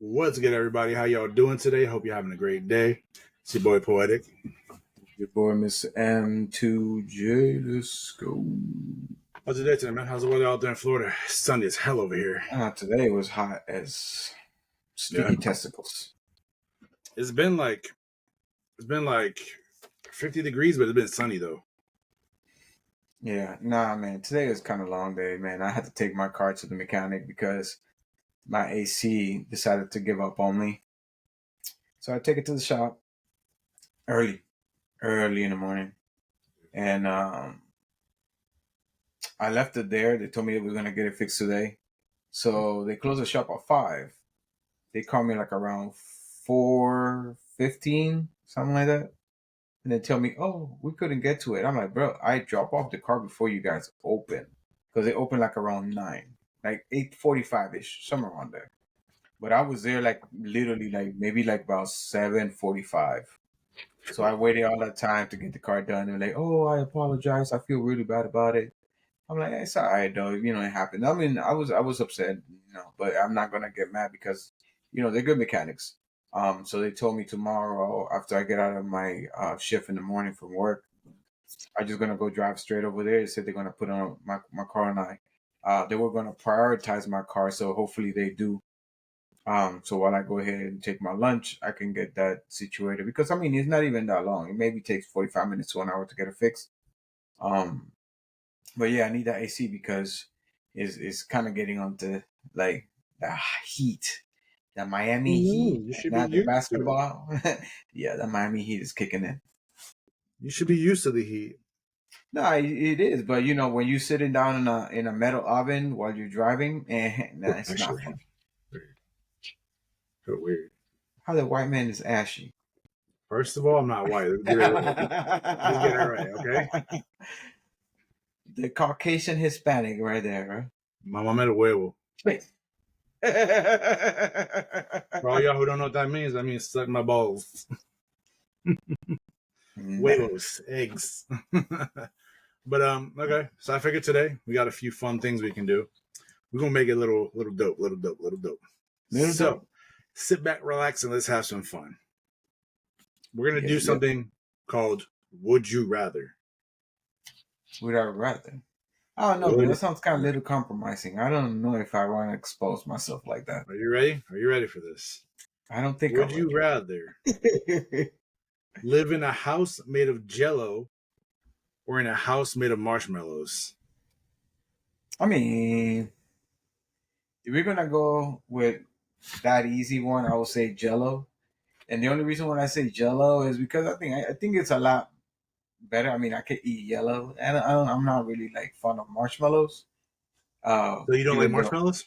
What's good, everybody? How y'all doing today? Hope you're having a great day. It's your boy Poetic. Your boy, Mr. M2J. Let's go. How's the day today, man? How's the weather out there in Florida? Sunny as hell over here. Today was hot as sticky testicles. It's been like 50 degrees, but it's been sunny though. Yeah, nah, man. Today was kind of a long day, man. I had to take my car to the mechanic because my AC decided to give up on me. So I take it to the shop early in the morning, and I left it there. They told me we were gonna get it fixed today, so they closed the shop at 5. They called me like around 4:15, something like that. And they tell me, oh, we couldn't get to it. I'm like, bro, I drop off the car before you guys open. Because they open like around 9. Like 8:45-ish, somewhere around there. But I was there like literally like maybe like about 7:45. So I waited all that time to get the car done. They're like, oh, I apologize. I feel really bad about it. I'm like, it's all right though. It happened. I mean, I was upset, but I'm not gonna get mad because, they're good mechanics. So they told me tomorrow after I get out of my shift in the morning from work, I'm just gonna go drive straight over there. They said they're gonna put on my car, and they were gonna prioritize my car. So hopefully they do. So while I go ahead and take my lunch, I can get that situated because I mean it's not even that long. It maybe takes 45 minutes to an hour to get it fixed. But yeah, I need that AC because it's kind of getting onto like the heat. The Miami Heat, You should be not the used basketball. Yeah, the Miami Heat is kicking in. You should be used to the heat. No, it is, but when you're sitting down in a metal oven while you're driving, it's not Actually, fun. weird. So weird. How the white man is ashy. First of all, I'm not white. Let's get it right. Let's get it right, okay? The Caucasian Hispanic right there, right? Mamá me lo huevo. For all y'all who don't know what that means suck my balls. Huevos, eggs. But okay. So I figured today we got a few fun things we can do. We're gonna make it little dope. So sit back, relax, and let's have some fun. We're gonna do something called Would You Rather. Would I rather? I don't know, man. That sounds kind of a little compromising. I don't know if I want to expose myself like that. Are you ready? Are you ready for this? I don't think. Would you rather live in a house made of jello or in a house made of marshmallows? I mean, if we're gonna go with that easy one, I would say jello. And the only reason why I say jello is because I think it's a lot better. I mean, I could eat yellow, and I'm not really like fond of marshmallows. So you don't like marshmallows?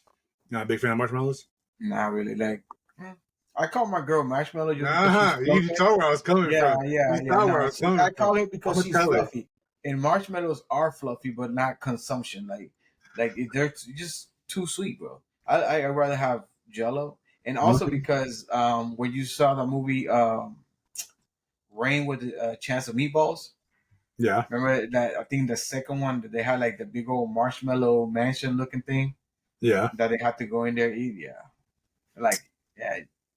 You're not a big fan of marshmallows? Not really. Like, I call my girl Marshmallow just because you saw where I was coming from. Yeah. I call her because she's fluffy. And marshmallows are fluffy, but not consumption. Like they're just too sweet, bro. I'd rather have Jello, and also because when you saw the movie Rain with a Chance of Meatballs. Yeah. Remember that? I think the second one that they had like the big old marshmallow mansion looking thing. Yeah. That they had to go in there eat. Yeah.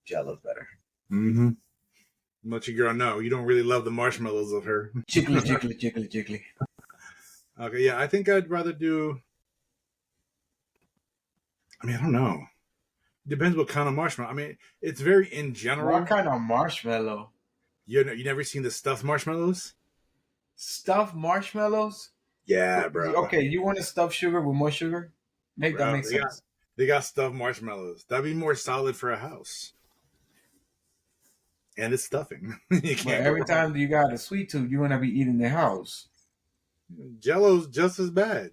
Jello's better. Mm-hmm. Let your girl know you don't really love the marshmallows of her. Jiggly. Okay, yeah, I think I'd rather do. I mean, I don't know. Depends what kind of marshmallow. I mean, it's very in general. What kind of marshmallow? You never seen the stuffed marshmallows? Stuffed marshmallows? Yeah, bro. Okay, you want to stuff sugar with more sugar? That makes sense. They got stuffed marshmallows. That'd be more solid for a house. And it's stuffing. But every time you got a sweet tooth, you want to be eating the house. Jello's just as bad.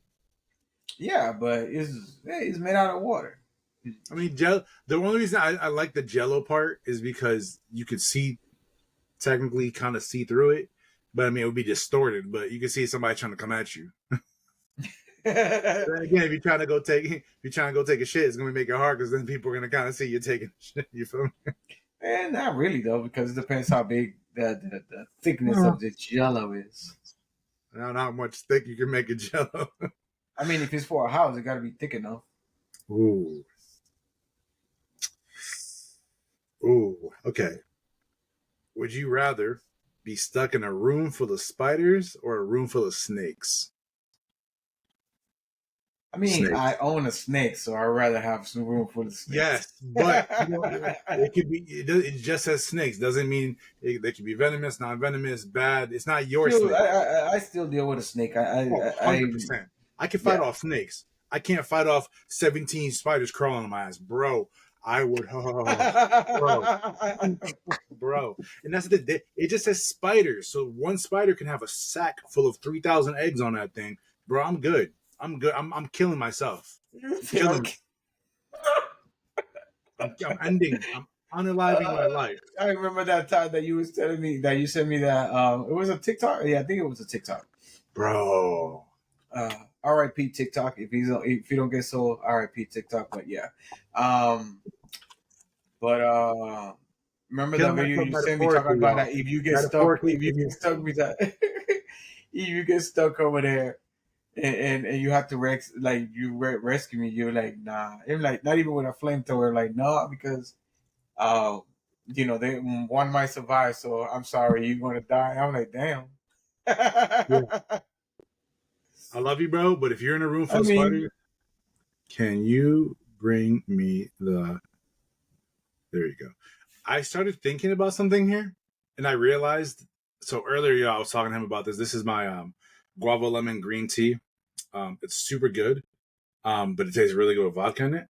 Yeah, but it's made out of water. I mean, the only reason I like the Jello part is because you could technically kind of see through it. But I mean, it would be distorted. But you can see somebody trying to come at you. Again, if you're trying to go take a shit, it's gonna make it hard because then people are gonna kind of see you taking shit. You feel me? And not really though, because it depends how big the thickness of the Jello is. I don't know how much thick you can make a Jello. I mean, if it's for a house, it got to be thick enough. Ooh. Ooh, okay. Would you rather be stuck in a room full of spiders or a room full of snakes? I mean, I Snakes. own a snake, so I'd rather have some room for the snakes. Yes, but you know it could be. It just says snakes. Doesn't mean they could be venomous, non-venomous, bad. It's not your Still, snake. I still deal with a snake. Oh, I 100%. I can fight yeah. off snakes. I can't fight off 17 spiders crawling on my ass, bro. I would, oh, bro, bro. And that's it just says spiders. So one spider can have a sack full of 3,000 eggs on that thing, bro. I'm good. I'm good. I'm killing myself. I'm killing. I'm ending. I'm unaliving my life, I remember that time that you was telling me that you sent me that it was a TikTok. Yeah, I think it was a TikTok. bro. R.I.P. TikTok. If you don't get sold, R.I.P. TikTok. But yeah, um, but remember that video you sent me talking Metaphorically, about y'all. that Metaphorically, if you get stuck with that, if you get stuck over there, and you have to rescue me, you're like nah, I'm like not even with a flamethrower, like no, because uh, they one might survive, so I'm sorry, you're gonna die. I'm like damn. yeah. I love you, bro. But if you're in a room I full of mean, spiders, can you bring me the? There you go. I started thinking about something here, and I realized. So earlier, I was talking to him about this. This is my guava lemon green tea. It's super good, but it tastes really good with vodka in it.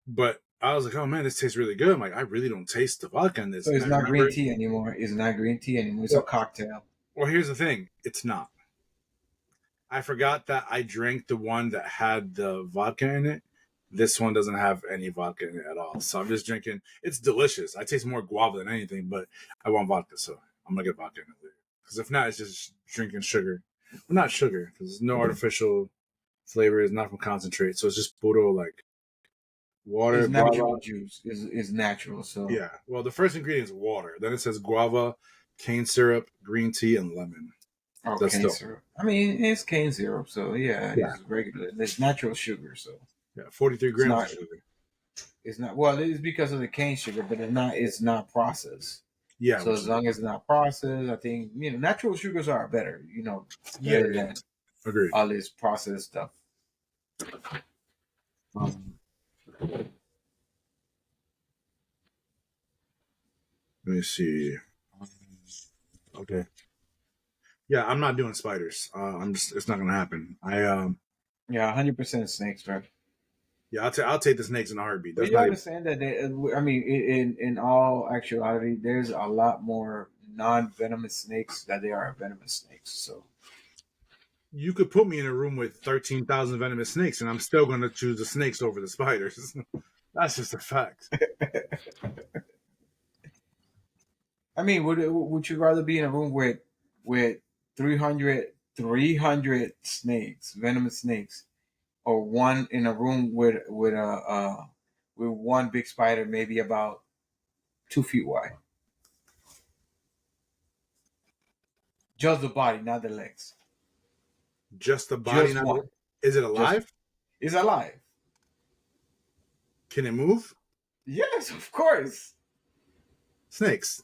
But I was like, oh man, this tastes really good. I'm like, I really don't taste the vodka in this. so And it's I not green remember, tea anymore. It's not green tea anymore. It's a well, cocktail. well, here's the thing. It's not. I forgot that I drank the one that had the vodka in it. This one doesn't have any vodka in it at all. So I'm just drinking. It's delicious. I taste more guava than anything, but I want vodka, so I'm gonna get vodka in it later. Because if not, it's just drinking sugar. Well, not sugar, because there's no artificial flavor. It's not from concentrate, so it's just puro like water, It's natural guava. juice. Is natural. So Yeah. Well, the first ingredient is water. Then it says guava, cane syrup, green tea, and lemon. That's cane still syrup. I mean, it's cane syrup. So yeah, yeah, it's regular. It's natural sugar. So yeah, 43 it's grams not. of sugar. It's not. Well, it's because of the cane sugar, but it's not. It's not processed. Yeah, So which as is good. long as it's not processed, I think natural sugars are better. Yeah, Better yeah. than Agreed. all this processed stuff. Um, let me see. Okay. Yeah, I'm not doing spiders. I'm just. It's not gonna happen. Yeah, 100% snakes, right? Yeah, I'll take the snakes in a heartbeat. But That's you not even. understand that I mean, in all actuality, there's a lot more non-venomous snakes that there are venomous snakes. So You could put me in a room with 13,000 venomous snakes, and I'm still gonna choose the snakes over the spiders. That's just a fact. I mean, would you rather be in a room with 300 snakes, venomous snakes, or one in a room with one big spider, maybe about 2 feet wide, just the body, not the legs, Just the body, just not. one, Is it just alive? is alive. Can it move? Yes, of course. Snakes.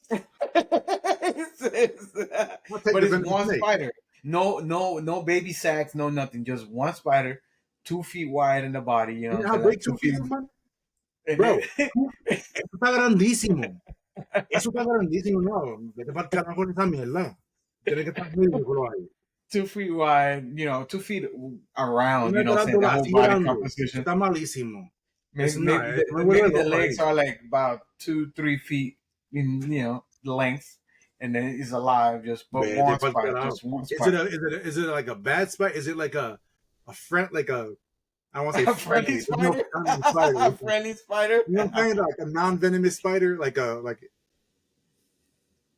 I'll take But the it's venomous one snake. spider. No baby sacks, no nothing. Just one spider, 2 feet wide in the body. You know You what I'm know how saying? Like big 2 2 feet feet. is, man? And Bro, then, eso está grandísimo. Eso está grandísimo, no. Vete para el carajo con esa mierda. Tiene que estar ridículo ahí. 2 feet wide. 2 feet around. Tiene You que know what I'm saying? dártelo The whole así body grande. Eso composition. está malísimo. Es Maybe nada, me vuelve maybe the loco legs ahí. are like about 2-3 feet in length, and then it's alive. But Vete one para el spider, carajo. just one Is it spider. a, is it like a bad spider? Is it like a friend, like a, I don't want to say A friendly friendly. There's no spider. friendly spider. A friendly spider. You know what I'm saying? Like a non-venomous spider, like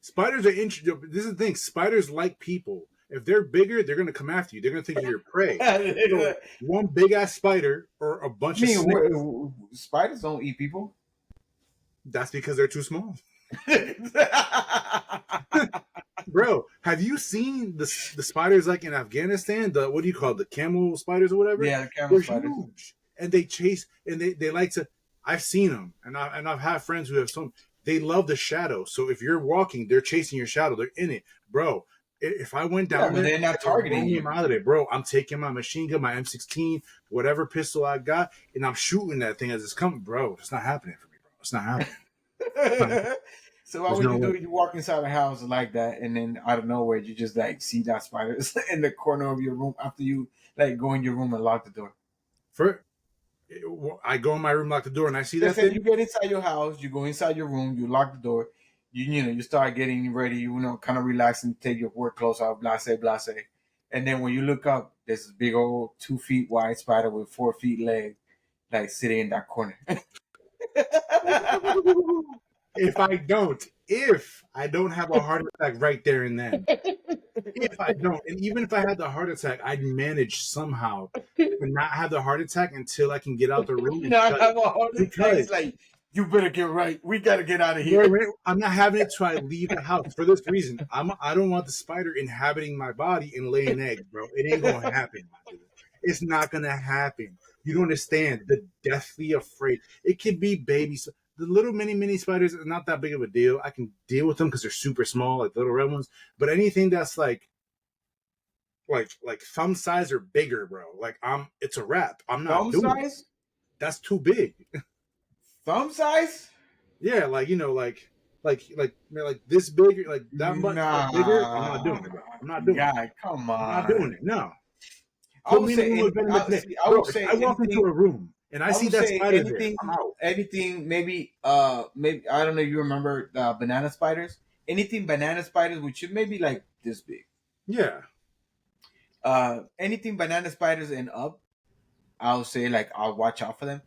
spiders are interesting. This is the thing. Spiders like people. If they're bigger, they're gonna come after you. They're gonna think you're prey. So I one big ass spider or a bunch of mean, snakes. spiders don't eat people. That's because they're too small, bro. Have you seen the spiders like in Afghanistan? The what do you call it? The camel spiders or whatever? Yeah, the camel They're spiders. huge, and they chase and they like to. I've seen them, and I've had friends who have some. They love the shadow. So if you're walking, they're chasing your shadow. They're in it, bro. If I went Yeah, down but there, they're not they would roll targeting me you. out of there, bro. I'm taking my machine gun, my M16, whatever pistol I got, and I'm shooting that thing as it's coming, bro. It's not happening for me, bro. It's not happening. So why There's would no you do way. it? You walk inside a house like that, and then out of nowhere, you just like see that spider in the corner of your room after you like go in your room and lock the door. For I go in my room, lock the door, and I see They that said thing. you get inside your house, you go inside your room, you lock the door, you start getting ready, kind of relaxing, take your work clothes off, blase, blase. And then when you look up, there's this big old 2 feet wide spider with 4 feet legs, like sitting in that corner. If I don't have a heart attack right there and then, if I don't, and even if I had the heart attack, I'd manage somehow to not have the heart attack until I can get out the room and Not shut it. have a heart attack. Because It's like you better get right. We gotta get out of here. I'm not having it till I leave the house. For this reason, I don't want the spider inhabiting my body and laying eggs, bro. It ain't gonna happen, my dude. It's not gonna happen. You don't understand. The deathly afraid. It could be babies. The little mini spiders are not that big of a deal. I can deal with them because they're super small, like the little red ones. But anything that's like thumb size or bigger, bro. Like it's a wrap. I'm not Thumb doing it. size? That's too big. Thumb size? Yeah, like this big, like that much bigger. I'm not Nah, doing it, bro. I'm not doing it. guy, come I'm not doing on. it. No. I Put would me in a say room with any. venomous snake, I bro. would If say I walk into anything. a room and I I see would that say spider there, anything. I'm out. Anything. Maybe I don't know. You remember banana spiders? Anything banana spiders, which should maybe like this big. Yeah. Anything banana spiders and up. I'll say like I'll watch out for them.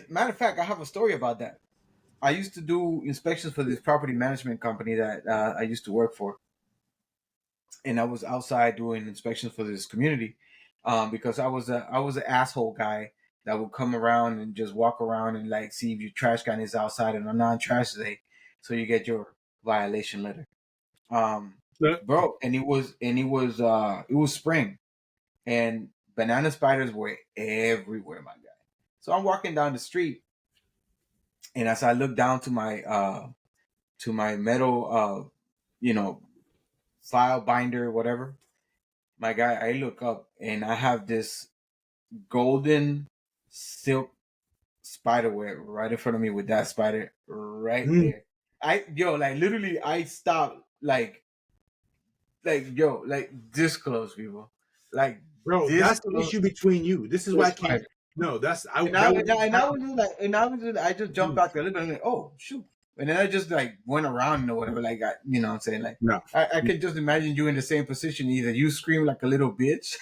Matter of fact, I have a story about that. I used to do inspections for this property management company that I used to work for, and I was outside doing inspections for this community because I was an asshole guy that would come around and just walk around and like see if your trash can is outside on a non-trash day, so you get your violation letter. Um, bro, and it was spring, and banana spiders were everywhere, my guy. So I'm walking down the street, and as I look down to my metal you know file binder, whatever, my guy, I look up and I have this golden silk spider web right in front of me with that spider right Mm, there. Like literally, I stopped like this close, people, like bro, this that's the close issue between you. This is to why a I can't. spider. No, that's I. And I That and would I, and I happen. was just like, I just jumped back there, looking, I'm like, oh shoot, and then I just like went around or whatever, like what I'm saying, like No. I could just imagine you in the same position. Either you scream like a little bitch,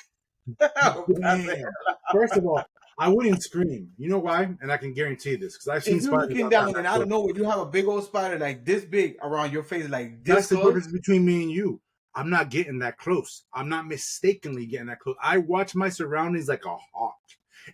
or pass it. Damn. First of all, I wouldn't scream. You know why? And I can guarantee this because I've seen If you're spiders looking outside down my and out door. of nowhere, you have a big old spider like this big around your face, like this That's the close. difference between me and you. I'm not getting that close. I'm not mistakenly getting that close. I watch my surroundings like a hawk.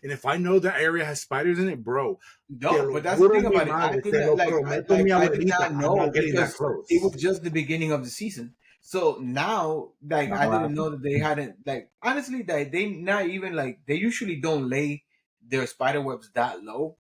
And if I know that area has spiders in it, bro, te No, lo but that's the juro thing mi about it. I madre, did te not lo like prometo mi I did abuelita, not I'm not know getting that because it close. was just the beginning of the season. So now, like, Not I gonna didn't happen. know that they hadn't, like, honestly, that they not even like they usually don't lay their spider webs that low,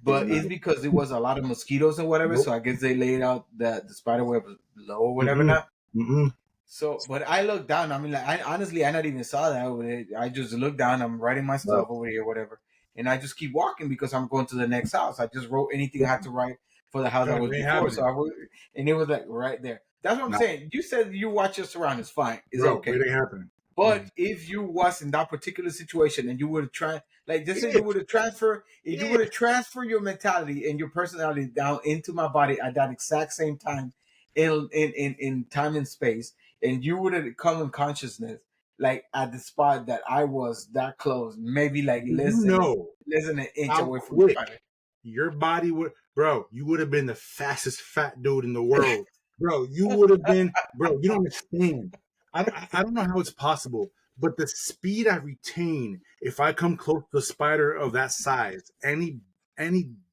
They're but not. it's because it was a lot of mosquitoes or whatever. So Nope. I guess they laid out the spider web low or whatever. Mm-mm. Now, Mm-mm. so, but I looked down. I mean, like, I not even saw that over there. I just looked down. I'm writing my Bro. stuff over here, whatever, and I just keep walking because I'm going to the next house. I just wrote anything I had to write for the house I No, was it ain't before. So happening. I wrote, and it was like right there. That's what I'm No, saying. You said you watch your surroundings, fine, it's bro, okay. it ain't happening. But if you was in that particular situation and you would try, like just say you If, would have transfer, if you would have if, transfer your mentality and your personality down into my body at that exact same time, in time and space, and you would have come in consciousness, like at the spot that I was that close, maybe like do you know less than an inch how away from the quick spider. your body would, bro, you would have been the fastest fat dude in the world. Bro, you would have been, bro, you don't understand. I don't know how it's possible, but the speed I retain if I come close to a spider of that size, any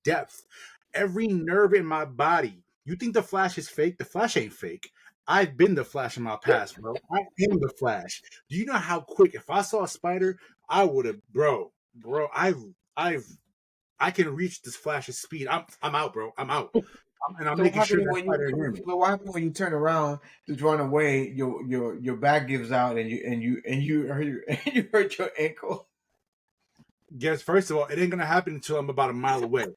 depth, every nerve in my body. You think the Flash is fake? The Flash ain't fake. I've been the Flash in my past, bro. I am the Flash. Do you know how quick? If I saw a spider, I would have, bro. I've I can reach this flash of speed. I'm out, bro. I'm out. And I'm So what making sure happened that when spider didn't hear me. what happened when you turn around to run away? Your back gives out and you you hurt your ankle. Guess first of all, it ain't gonna happen until I'm about a mile away.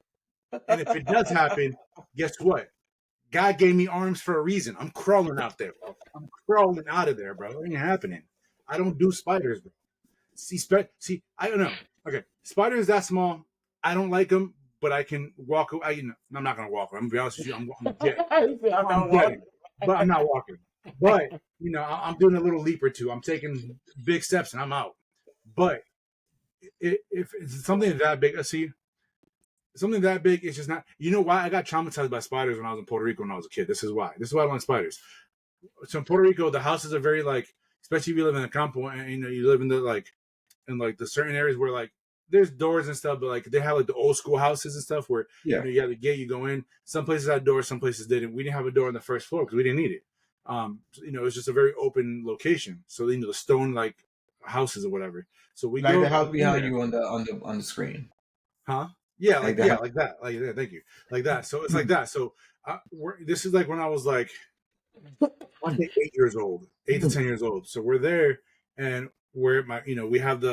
And if it does happen, guess what? God gave me arms for a reason. I'm crawling out there, bro. I'm crawling out of there, bro. It ain't happening. I don't do spiders, bro. See, I don't know. Okay, spiders that small, I don't like them, but I can walk. I'm not gonna walk. I'm gonna be honest with you. I'm getting. I'm I'm not getting, walking. but I'm not walking. But I'm doing a little leap or two. I'm taking big steps, and I'm out. But if it's something that big, see, something that big, it's just not. You know why I got traumatized by spiders when I was in Puerto Rico when I was a kid? This is why. This is why I like spiders. So in Puerto Rico, the houses are very like, especially if you live in a campo and you live in the like in like the certain areas where like there's doors and stuff, but like they have like the old school houses and stuff where Yeah. you have the gate, you go in. Some places had doors, some places didn't. We didn't have a door on the first floor because we didn't need it. It was just a very open location. So the stone like houses or whatever. So we Like go the house in behind there, you on the screen. huh? Yeah, Like like the yeah, house. like that, like yeah, thank you, like that. So it's like that. So this is like when I was like I say 8 years old, 8 to 10 years old. So we're there, and we're we have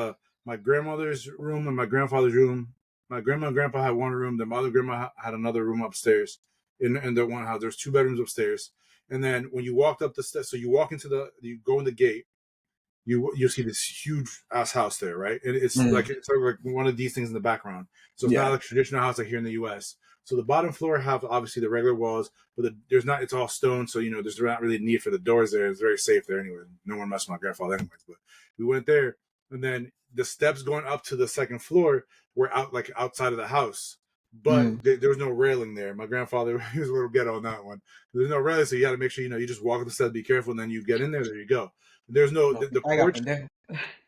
my grandmother's room and my grandfather's room. My grandma and grandpa had one room. The mother grandma had another room upstairs. In their one house, there's two bedrooms upstairs. And then when you walked up the steps, so you walk you go in the gate, you see this huge ass house there, right? And it's sort of like one of these things in the background. So it's not Yeah. like a traditional house like here in the U.S. So the bottom floor have obviously the regular walls, but there's not. It's all stone, so there's not really need for the doors there. It's very safe there anyway. No one messed with my grandfather anyways. But we went there, and then the steps going up to the second floor were outside of the house, but Mm. there was no railing there. My grandfather he was a little ghetto on that one. There's no railing, so you got to make sure you just walk up the steps, be careful, and then you get in there. There you go. There's no No, the I got porch. pendejo.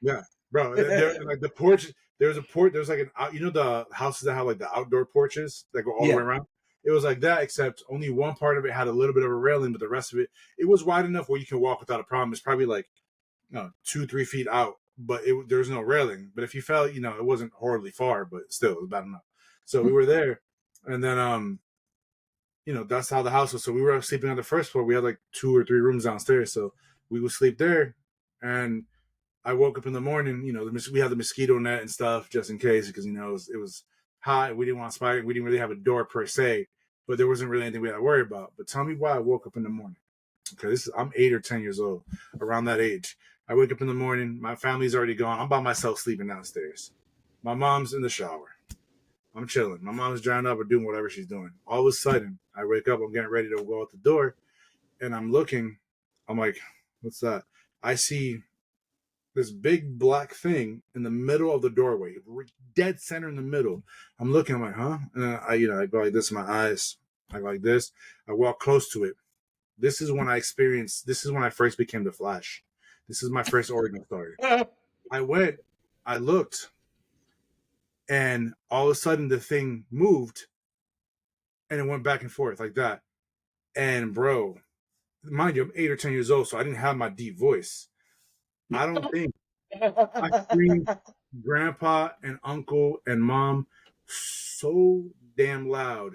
Yeah, bro. There like the porch. There's a porch. There's like the houses that have like the outdoor porches that go all the way Yeah. around. It was like that, except only one part of it had a little bit of a railing, but the rest of it was wide enough where you can walk without a problem. It's probably like 2-3 feet out, but there was no railing. But if you fell, it wasn't horribly far, but still, it was bad enough. So we were there, and then that's how the house was. So we were sleeping on the first floor. We had like 2 or 3 rooms downstairs, so we would sleep there, and I woke up in the morning. We had the mosquito net and stuff just in case because it was hot. We didn't want spider. We didn't really have a door per se, but there wasn't really anything we had to worry about. But tell me why I woke up in the morning. Okay, I'm 8 or 10 years old, around that age. I wake up in the morning. My family's already gone. I'm by myself sleeping downstairs. My mom's in the shower. I'm chilling. My mom's drying up or doing whatever she's doing. All of a sudden, I wake up. I'm getting ready to go out the door, and I'm looking. I'm like, "What's that?" I see this big black thing in the middle of the doorway, dead center in the middle. I'm looking, I'm like, huh? And then I go like this in my eyes. I go like this. I walk close to it. This is when I first became the Flash. This is my first origin story. I went, I looked, and all of a sudden the thing moved and it went back and forth like that. And bro, mind you, I'm 8 or 10 years old, so I didn't have my deep voice. I don't think I screamed grandpa and uncle and mom so damn loud.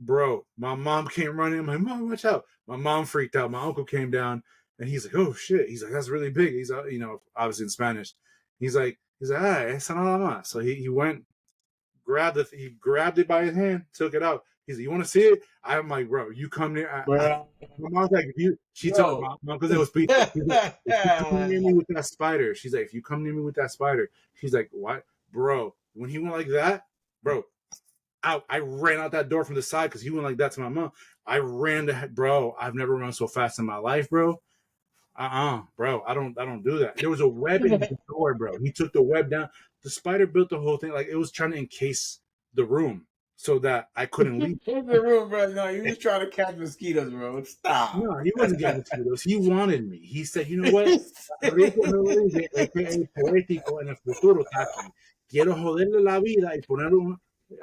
Bro, my mom came running. I'm like, Mom, watch out. My mom freaked out. My uncle came down and he's like, oh shit. He's like, that's really big. He's obviously in Spanish. He's like, ah, esa nada más. So he went, he grabbed it by his hand, took it out. He's like, you want to see it? I'm like, bro, you come near. Bro. My mom's like, she told Yo. my uncle that was speak. He's like, if you come near me with that spider, she's like, if you come near me with that spider, she's like, what, bro? When he went like that, bro, I ran out that door from the side because he went like that to my mom. I ran bro. I've never run so fast in my life, bro. Bro. I don't do that. There was a web in the door, bro. He took the web down. The spider built the whole thing like it was trying to encase the room so that I couldn't leave. In the room, bro. No, you was trying to catch mosquitoes, bro. Stop. No, he wasn't getting mosquitoes. He wanted me. He said, you know what? Rico Rodríguez, a.k.a. Poético en el futuro, está aquí. Quiero joderle la vida y poner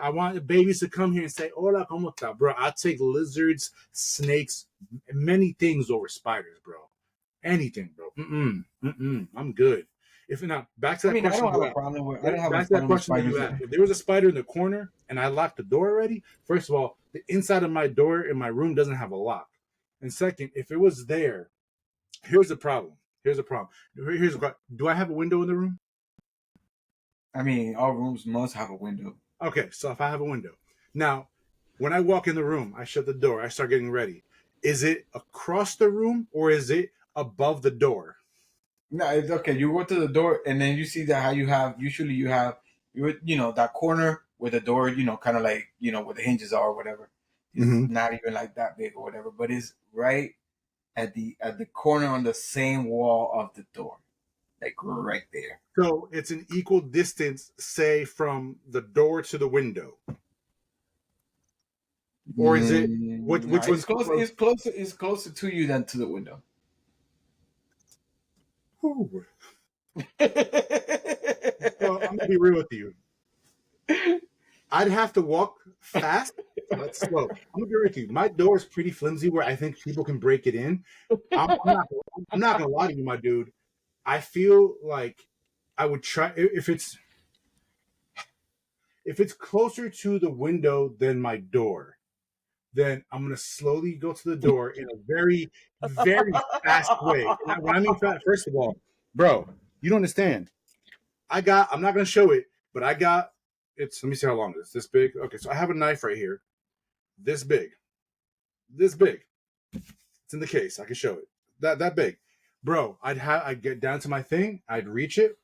I want babies to come here and say, hola, ¿cómo está? Bro, I take lizards, snakes, many things over spiders, bro. Anything, bro. I'm good. If not, back to I that mean, I question don't have you a asked. problem with. I don't have a Back to that problem with question that spiders you asked. either. If there was a spider in the corner and I locked the door already, first of all, the inside of my door in my room doesn't have a lock. And second, if it was there, here's the problem. Here's the problem. Here's what. Do I have a window in the room? I mean, all rooms must have a window. Okay, so if I have a window. Now, when I walk in the room, I shut the door, I start getting ready. Is it across the room or is it above the door? No, it's okay. You go to the door, and then you see that how you have. Usually, you have that corner where the door, kind of like where the hinges are or whatever. It's Mm-hmm. not even like that big or whatever, but it's right at the corner on the same wall of the door, like right there. So it's an equal distance, say, from the door to the window. Or is it No, which it's one's close. close? It's closer. It's closer to you than to the window. Ooh. So I'm gonna be real with you. I'd have to walk fast but slow. I'm gonna be real with you. My door is pretty flimsy where I think people can break it in. I'm not gonna lie to you, my dude. I feel like I would try if it's closer to the window than my door, then I'm gonna slowly go to the door in a very, very fast way. And when I mean fast, first of all, bro, you don't understand. I'm not gonna show it, but I got it's let me see how long it is. This big. Okay, so I have a knife right here. This big. This big. It's in the case. I can show it. That big. Bro, I'd get down to my thing, I'd reach it,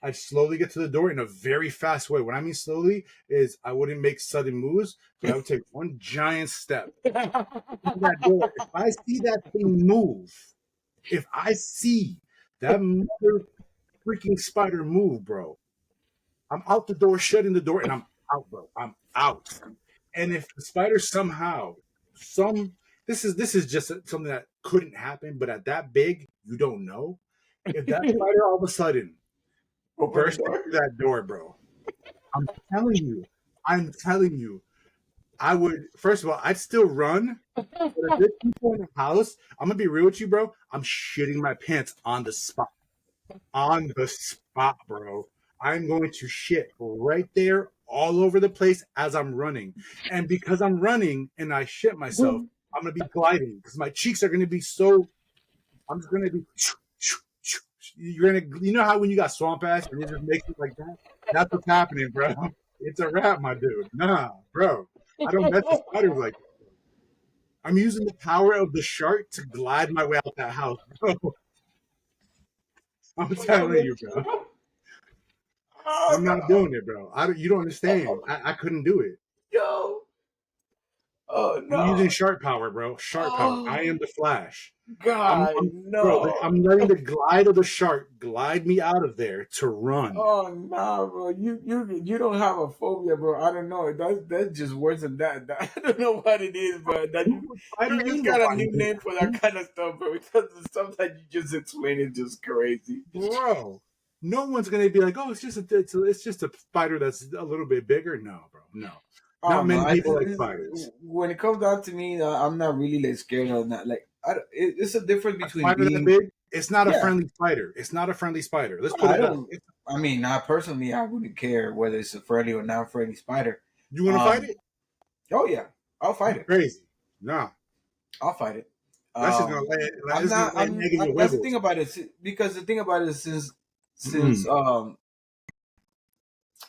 I'd slowly get to the door in a very fast way. What I mean slowly is I wouldn't make sudden moves, but I would take one giant step into that door. If I see that thing move, if I see that mother freaking spider move, bro, I'm out the door, shutting the door, and I'm out, bro. I'm out. And if the spider somehow, some this is just something that couldn't happen, but at that big, you don't know. If that spider all of a sudden Open the bursted door. through that door, bro, I'm telling you, I'm telling you, I would. First of all, I'd still run. But if there's people in the house, I'm gonna be real with you, bro. I'm shitting my pants on the spot. On the spot, bro. I'm going to shit right there all over the place as I'm running. And because I'm running and I shit myself, I'm going to be gliding because my cheeks are going to be so. I'm just going to be. You're going to. You know how when you got swamp ass and it just makes it like that? That's what's happening, bro. It's a wrap, my dude. Nah, bro. I don't mess with spiders like that. I'm using the power of the shark to glide my way out that house, bro. I'm telling you, bro. Oh I'm not no! doing it, bro. You don't understand. I couldn't do it. Yo! Oh I'm using no! shark power, bro. Shark power. I Oh am the Flash. God! Bro. No! I'm letting the glide of the shark glide me out of there to run. Oh no, bro! You don't have a phobia, bro. I don't know. That's just worse than that. I don't know what it is, but that Spider you is got a nobody, new name for that kind of stuff, bro. Because sometimes you just explain it just crazy. bro. No one's gonna be like, oh, it's just a spider that's a little bit bigger. No, bro. No, I not don't know. many people like spiders. When it comes down to me, I'm not really like scared of that. Like, it's a difference A between spider that being, big, it's not a yeah. friendly spider. It's not a friendly spider. Let's put I it that don't. way. I mean, not personally, I wouldn't care whether it's a friendly or non-friendly spider. You want to fight Um. it? Oh yeah, I'll fight You it. crazy? Nah, I'll fight it. that's just gonna I'm that's gonna not. lay an egg in your That's the thing wiggles. about it, because the thing about it is since Mm-mm.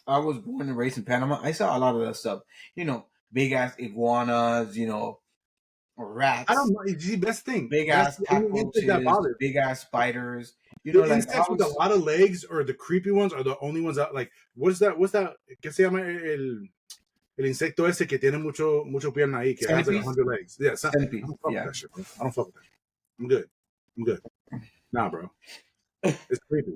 I was born and raised in Panama, I saw a lot of that stuff. Big ass iguanas. I don't Rats, know. See, best thing. big That's ass the only insect that cockroaches, bothers me. big ass spiders. The Like I insects with a was. lot of legs or the creepy ones are the only ones that like. What's that? What's that? ¿Qué se llama el insecto ese que tiene mucho pierna ahí que has like Centipedes. 100 legs? Yeah, I Centipedes. don't fuck with Yeah. that shit, bro. I don't fuck with that. I'm good. I'm good. Nah, bro. It's creepy.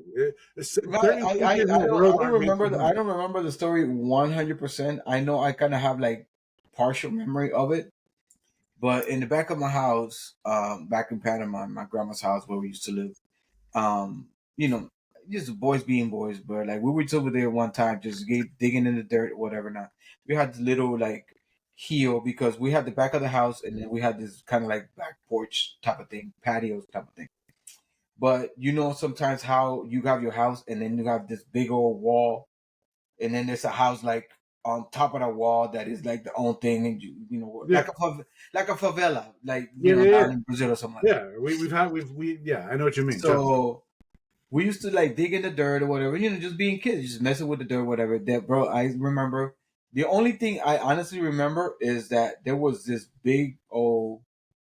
No, Certain creatures in the I world don't aren't meant to remember be. I don't remember the story 100%. I know I kind of have like partial memory of it, but in the back of my house, back in Panama, my grandma's house where we used to live, um, you know, just boys being boys, but like we were over there one time, just digging in the dirt, whatever. Not we had this little like hill because we had the back of the house, and then we had this kind of like back porch type of thing, patios type of thing. But you know, sometimes how you have your house and then you have this big old wall, and then there's a house like on top of the wall that is like the own thing, and you know, Yeah, like a favela, like you yeah, know, yeah, yeah. down in Brazil or something like that. Yeah, yeah. I know what you mean. Trust me. So we used to like dig in the dirt or whatever, you know, just being kids, just messing with the dirt, whatever. That bro, I remember the only thing I honestly remember is that there was this big old,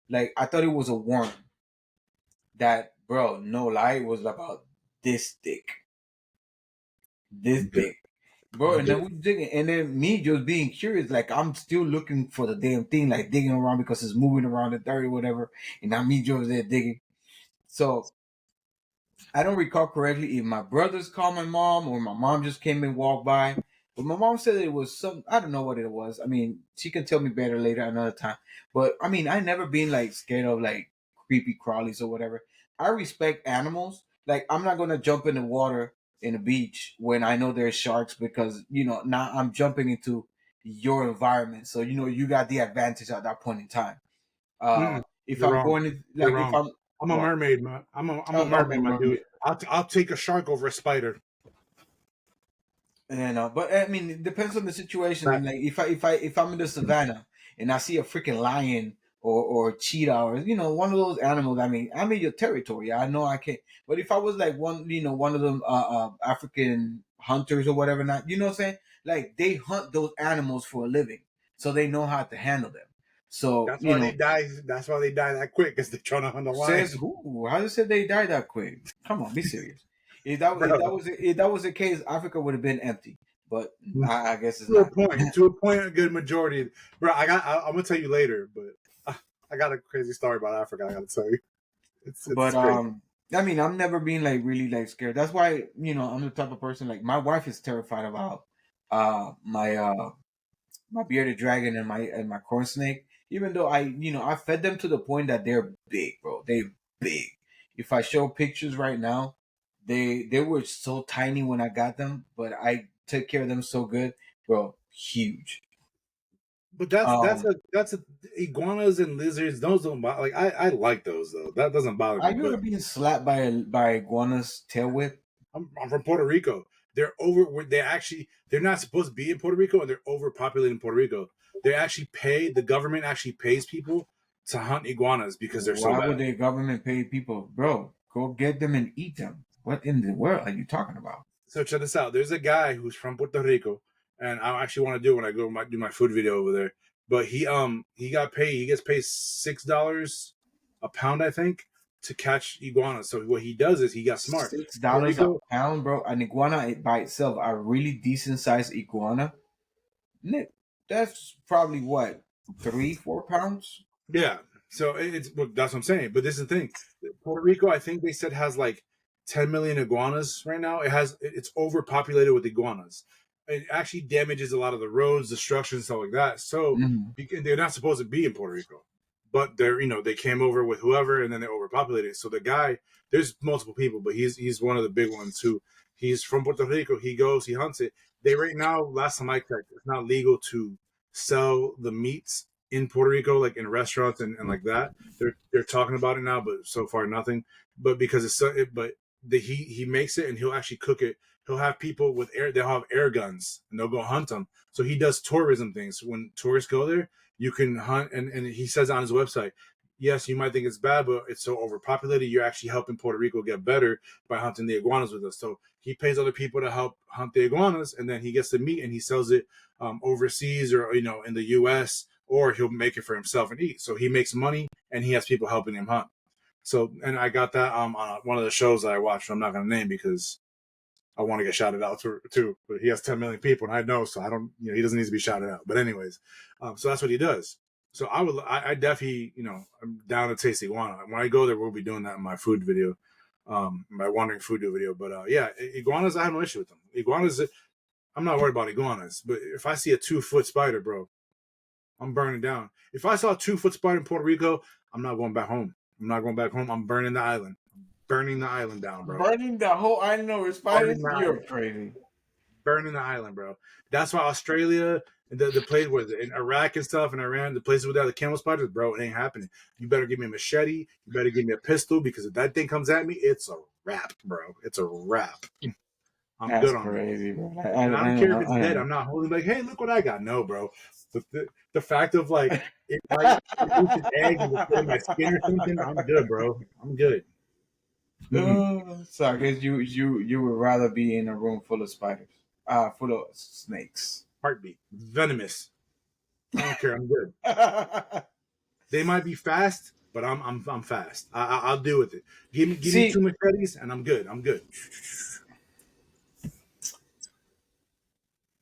like I thought it was a worm that, bro, no lie, was about this thick, this Okay, big, bro. And okay. then we digging, and then me just being curious, like I'm still looking for the damn thing, like digging around because it's moving around the dirt or whatever, and I'm me just there digging. So I don't recall correctly if my brothers called my mom or my mom just came and walked by. But my mom said it was some, I don't know what it was. I mean, she can tell me better later another time. But I mean, I never been like scared of like creepy crawlies or whatever. I respect animals. Like I'm not gonna jump in the water in the beach when I know there's sharks because you know now I'm jumping into your environment. So you know you got the advantage at that point in time. Mm-mm. If You're I'm wrong. going to You're like if wrong. I'm I'm a what mermaid, man. I'm a I'm a mermaid, my dude. mermaid. I'll take a shark over a spider. And but I mean, it depends on the situation. Right. And like, if I'm in the savannah and I see a freaking lion or cheetah or you know one of those animals, I mean, I'm in your territory. I know I can't. But if I was like one of them African hunters or whatever, not you know what I'm saying? Like they hunt those animals for a living, so they know how to handle them. So That's you why they know, die. That's why they die that quick, because they're trying to hunt a says lion, who? How did say they died that quick? Come on, be serious. bro. If that was the case, Africa would have been empty. But I guess it's To a not. point. To a point, a good majority, bro. I'm gonna tell you later, but I got a crazy story about Africa. I gotta tell you. It's But crazy. I mean, I've never been like really like scared. That's why you know I'm the type of person like my wife is terrified about my bearded dragon and my corn snake. Even though I fed them to the point that they're big, bro. They big. If I show pictures right now, they were so tiny when I got them, but I took care of them so good, bro. Huge. But Um, that's a iguanas and lizards. Those don't bother. Like I like those though. That doesn't bother me. have you ever But been slapped by a iguana's tail whip? I'm from Puerto Rico. They're not supposed to be in Puerto Rico, and they're overpopulated in Puerto Rico. The government actually pays people to hunt iguanas because they're so Why would bad. the government pay people, bro? Go get them and eat them. What in the world are you talking about? So check this out. There's a guy who's from Puerto Rico, and I actually want to do it when I go do my food video over there. But he got paid. He gets paid $6 a pound, I think, to catch iguanas. So what he does is he got smart. Six Puerto dollars a Rico, pound, bro. An iguana by itself, a really decent sized iguana. Nick, that's probably what 3-4 pounds. yeah. So well, that's what I'm saying. But this is the thing. Puerto Rico, I think they said has like 10 million iguanas right now. It's overpopulated with iguanas. It actually damages a lot of the roads, the structures, and stuff like that. So Mm. they're not supposed to be in Puerto Rico, but they came over with whoever, and then they overpopulated. So the guy, there's multiple people, but he's one of the big ones who he's from Puerto Rico. He goes, he hunts it. They right now, last time I checked, it's not legal to sell the meats in Puerto Rico, like in restaurants and like that. They're talking about it now, but so far nothing. But because it's so, but he makes it and he'll actually cook it. He'll have people with air. They'll have air guns and they'll go hunt them. So he does tourism things. When tourists go there, you can hunt. And he says on his website, yes, you might think it's bad, but it's so overpopulated. You're actually helping Puerto Rico get better by hunting the iguanas with us. So he pays other people to help hunt the iguanas, and then he gets the meat and he sells it overseas or in the U.S. or he'll make it for himself and eat. So he makes money and he has people helping him hunt. So and I got that on one of the shows that I watched. I'm not going to name because I want to get shouted out too. But he has 10 million people, and I know, so I don't. He doesn't need to be shouted out. But anyways, so that's what he does. So I definitely, I'm down to taste iguana. When I go there, we'll be doing that in my food video, my wandering food video. But yeah, iguanas, I have no issue with them. Iguanas, I'm not worried about iguanas. But if I see a 2 foot spider, bro, I'm burning down. If I saw a 2 foot spider in Puerto Rico, I'm not going back home. I'm not going back home. I'm burning the island. I'm burning the island down, bro. Burning the whole island over Burning spiders? the You're island. crazy. burning the island, bro. That's why Australia and the place was in Iraq and stuff and Iran, the places without the camel spiders, bro, it ain't happening. You better give me a machete. You better give me a pistol because if that thing comes at me, it's a wrap, bro. It's a wrap. I'm That's good on that. crazy, bro. And I don't care if it's I dead. know. I'm not holding like, hey, look what I got. No, bro. The fact of like it might produce an egg and it's in my skin or something, I'm good, bro. I'm good. Mm-mm. So I guess you would rather be in a room full of spiders, full of snakes. Heartbeat, venomous. I don't care. I'm good. They might be fast, but I'm fast. I'll deal with it. Give me two See, machetes and I'm good. I'm good.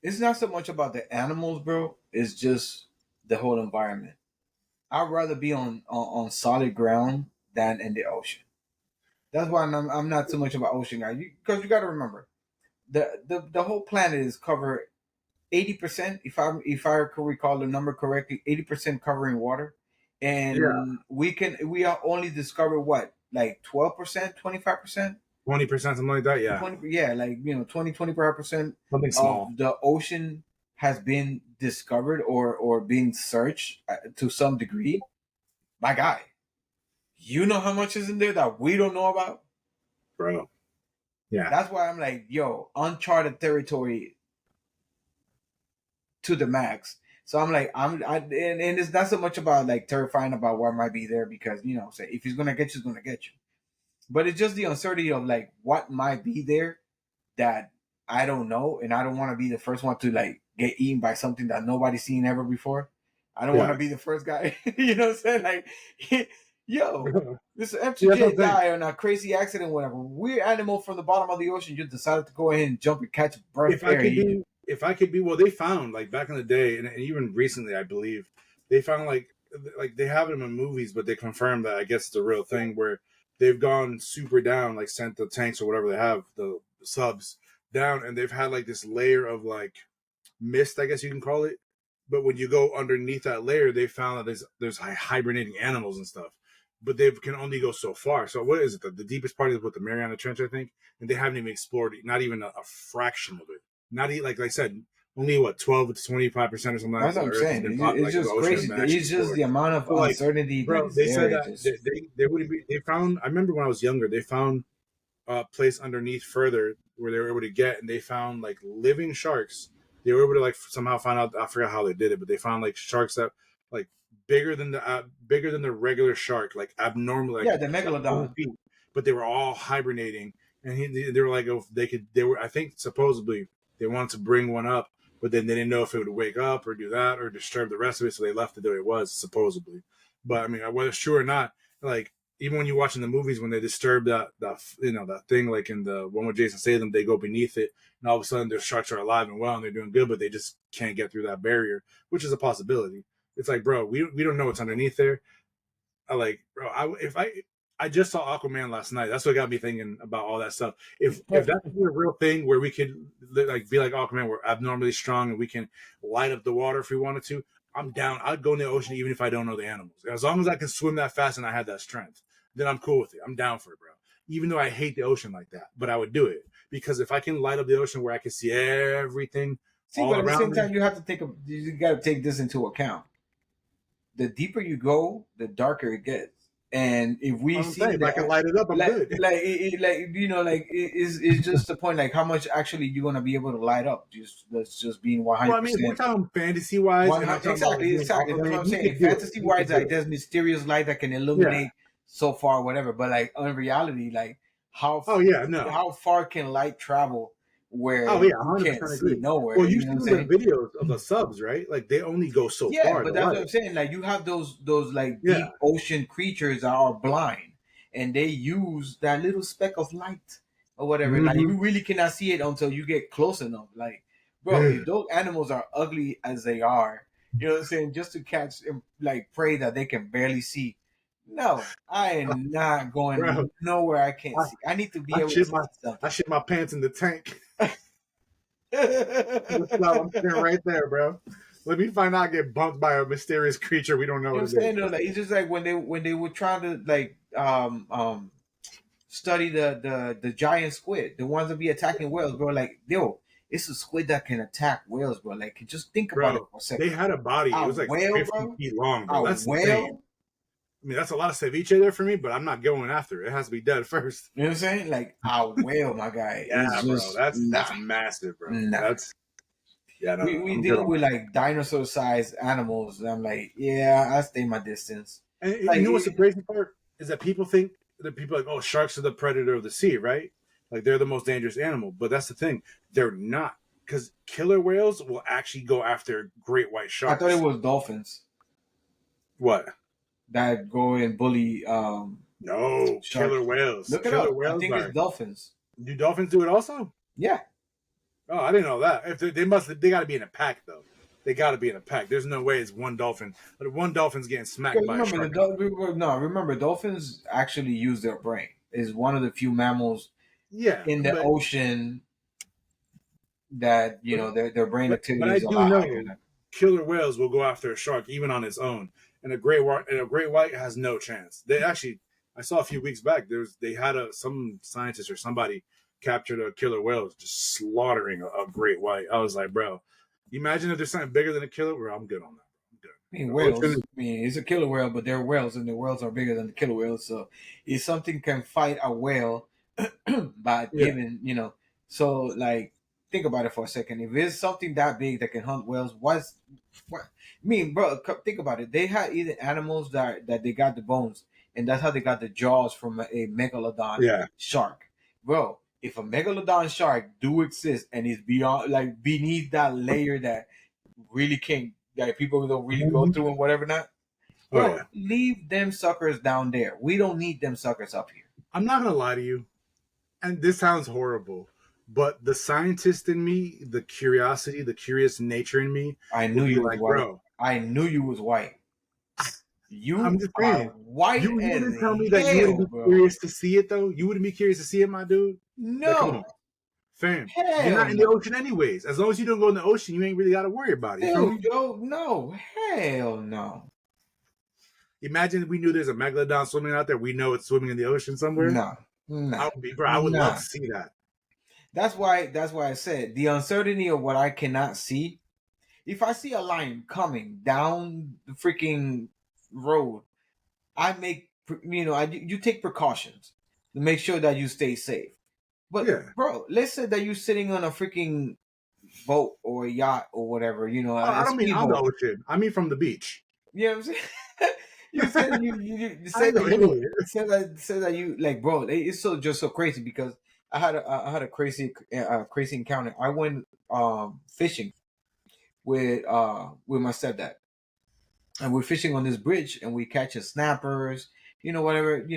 it's not so much about the animals, bro. It's just the whole environment. I'd rather be on solid ground than in the ocean. That's why I'm not so much about ocean guy. Because you got to remember the whole planet is covered 80%. If I can recall the number correctly, 80% covering water, Yeah, and we are only discovered what, like 12%, 25%. 20%, something like that. Yeah, 20, yeah, like 25% something of small, the ocean has been discovered or being searched to some degree. My guy, you know how much is in there that we don't know about? bro. Yeah, That's why I'm like, yo, uncharted territory to the max. So I'm like, and it's not so much about like terrifying about what might be there because say if he's gonna get you, he's gonna get you. But it's just the uncertainty of like what might be there that I don't know, and I don't want to be the first one to like get eaten by something that nobody's seen ever before. I don't want yeah. to be the first guy. You know what I'm saying? Like, yo, this See, empty that's what I'm jet saying. die on a crazy accident, whatever. Weird animal from the bottom of the ocean just decided to go ahead and jump and catch breath If I air and could eat you. be, if I could be, well, they found like back in the day, and even recently, I believe they found like they have them in movies, but they confirmed that I guess it's a real thing where they've gone super down, like sent the tanks or whatever they have the subs down, and they've had like this layer of like mist, I guess you can call it. But when you go underneath that layer, they found that there's hibernating animals and stuff. But they can only go so far. So what is it? The deepest part is what the Mariana Trench, I think, and they haven't even explored it, not even a fraction of it. Not even like I said, only what 12 to 25% or something like That's that what of I'm the Earth has saying. been It's like the just ocean has crazy. been actually It's just explored. the amount of So like, uncertainty that bro, is they there. said It that just they wouldn't be. They found. I remember when I was younger, they found place underneath further where they were able to get, and they found like living sharks. They were able to like somehow find out. I forgot how they did it, but they found like sharks that like bigger than the regular shark, like abnormal, yeah, the like 20 megalodon. feet. But they were all hibernating, and they were like, if they could, they were. I think supposedly they wanted to bring one up, but then they didn't know if it would wake up or do that or disturb the rest of it, so they left it the way it was supposedly. But I mean, whether it's true or not, like even when you're watching the movies when they disturb that thing like in the one with Jason Statham, they go beneath it and all of a sudden their sharks are alive and well and they're doing good, but they just can't get through that barrier, which is a possibility. It's like, bro, we don't know what's underneath there. I like, bro, I just saw Aquaman last night. That's what got me thinking about all that stuff. If that could be a real thing where we could like be like Aquaman, we're abnormally strong and we can light up the water if we wanted to. I'm down. I'd go in the ocean even if I don't know the animals. As long as I can swim that fast and I have that strength, then I'm cool with it. I'm down for it, bro. Even though I hate the ocean like that, but I would do it because if I can light up the ocean where I can see everything See, all but at the around same me, time, you got to take this into account. The deeper you go, the darker it gets. And if we I'm saying see if I can that, light it up, I'm good. it's just the point. Like how much actually you're gonna be able to light up? Just that's just being one Well, hundred I mean, if we're percent. talking fantasy wise, and I'm talking about like Exactly, being exactly. That's what Aquaman, I'm you saying. could do it. Fantasy You wise, could do like it. there's mysterious light that can Yeah. illuminate so far, whatever. But like in reality, like how Oh yeah, no. how far can light travel where Oh yeah, you can't 100% see agree. nowhere? Well, You you've know what I'm seen the saying? videos of the subs, right? Like they only go so Yeah, far. but The that's what light. I'm saying. Like you have those like Yeah. deep ocean creatures that are blind, and they use that little speck of light or whatever. Like Mm-hmm. you really cannot see it until you get close enough. Like, bro, if those animals are ugly as they are, you know what I'm saying, just to catch like prey that they can barely see. No, I am not Bro, going nowhere I can't I, see. I need to be I able to shit see my I something. shit my pants in the tank. You What's up? I'm sitting right there, bro. Let me find out I get bumped by a mysterious creature we don't know know what what I'm it is. saying? Though, like, it's just like when they were trying to like study the giant squid, the ones that be attacking whales, bro. Like, yo, it's a squid that can attack whales, bro. Like, just think about it Bro, for a they second. had a body. It A was like whale, 50 bro. feet long, bro. A That's insane. whale. I mean, that's a lot of ceviche there for me, but I'm not going after it. It has to be dead first. You know what I'm saying? Like a whale, my guy. It's Yeah, bro. just That's massive, bro. nah. That's no, We I'm good dealing on with that. like dinosaur sized animals. And I'm like, yeah, I stay my distance. And Like, you know what's the crazy part is that people think that people are like, oh, sharks are the predator of the sea, right? Like they're the most dangerous animal. But that's the thing, they're not, because killer whales will actually go after great white I thought it sharks. was dolphins What? that go and bully No, killer sharks. whales. Look it Killer up. I whales think it's are. dolphins. Do dolphins do it also? Yeah. Oh, I didn't know that. If they got to be in a pack though. They got to be in a pack. There's no way it's one dolphin. But one dolphin's getting smacked Because by a remember shark. remember dolphins actually use their brain. Is one of the few mammals Yeah, in the ocean that but their brain but activity I is a do lot higher know than. killer whales will go after a shark even on its own, and a great white has no chance. They actually, I saw a few weeks back. They had some scientist or somebody captured a killer whale just slaughtering a great white. I was like, bro, imagine if there's something bigger than a killer whale. I'm good on that. I'm good. I mean, The ocean whales. I mean, it's a killer whale, but they're whales, and the whales are bigger than the killer whales. So, if something can fight a whale by yeah. giving, so like, think about it for a second. If it's something that big that can hunt whales, what? I mean, bro, think about it. They had either animals that they got the bones, and that's how they got the jaws from a megalodon Yeah. shark, bro. If a megalodon shark do exist and is beyond, like, beneath that layer that really can't, that people don't really go through and whatever not, Oh bro, yeah. leave them suckers down there. We don't need them suckers up here. I'm not gonna lie to you, and this sounds horrible, but the scientist in me, the curiosity, the curious nature in me, I would knew be you was like, white. bro, I knew you was white. I'm You just are saying. white You as wouldn't tell me that you wouldn't hell, be bro. curious to see it though. You wouldn't be curious to see it, my dude. Like, come No, on, fam. You're hell not in the no. ocean anyways. As long as you don't go in the ocean, you ain't really got to worry about it. You feel Dude, me? yo, no, hell no. Imagine if we knew there's a megalodon swimming out there. We know it's swimming in the ocean somewhere. No, no, I would be, bro. I would love no. to see that. That's why I said the uncertainty of what I cannot see. If I see a lion coming down the freaking road, I make you take precautions to make sure that you stay safe. But Yeah. bro, let's say that you're sitting on a freaking boat or a yacht or whatever, I a don't mean on the speedboat. ocean. I mean from the beach. You know what I'm saying? You said you I said know. that you Hey. said that you like, bro. It's so crazy because I had a crazy encounter. I went fishing with my stepdad, and we're fishing on this bridge, and we catching snappers, whatever.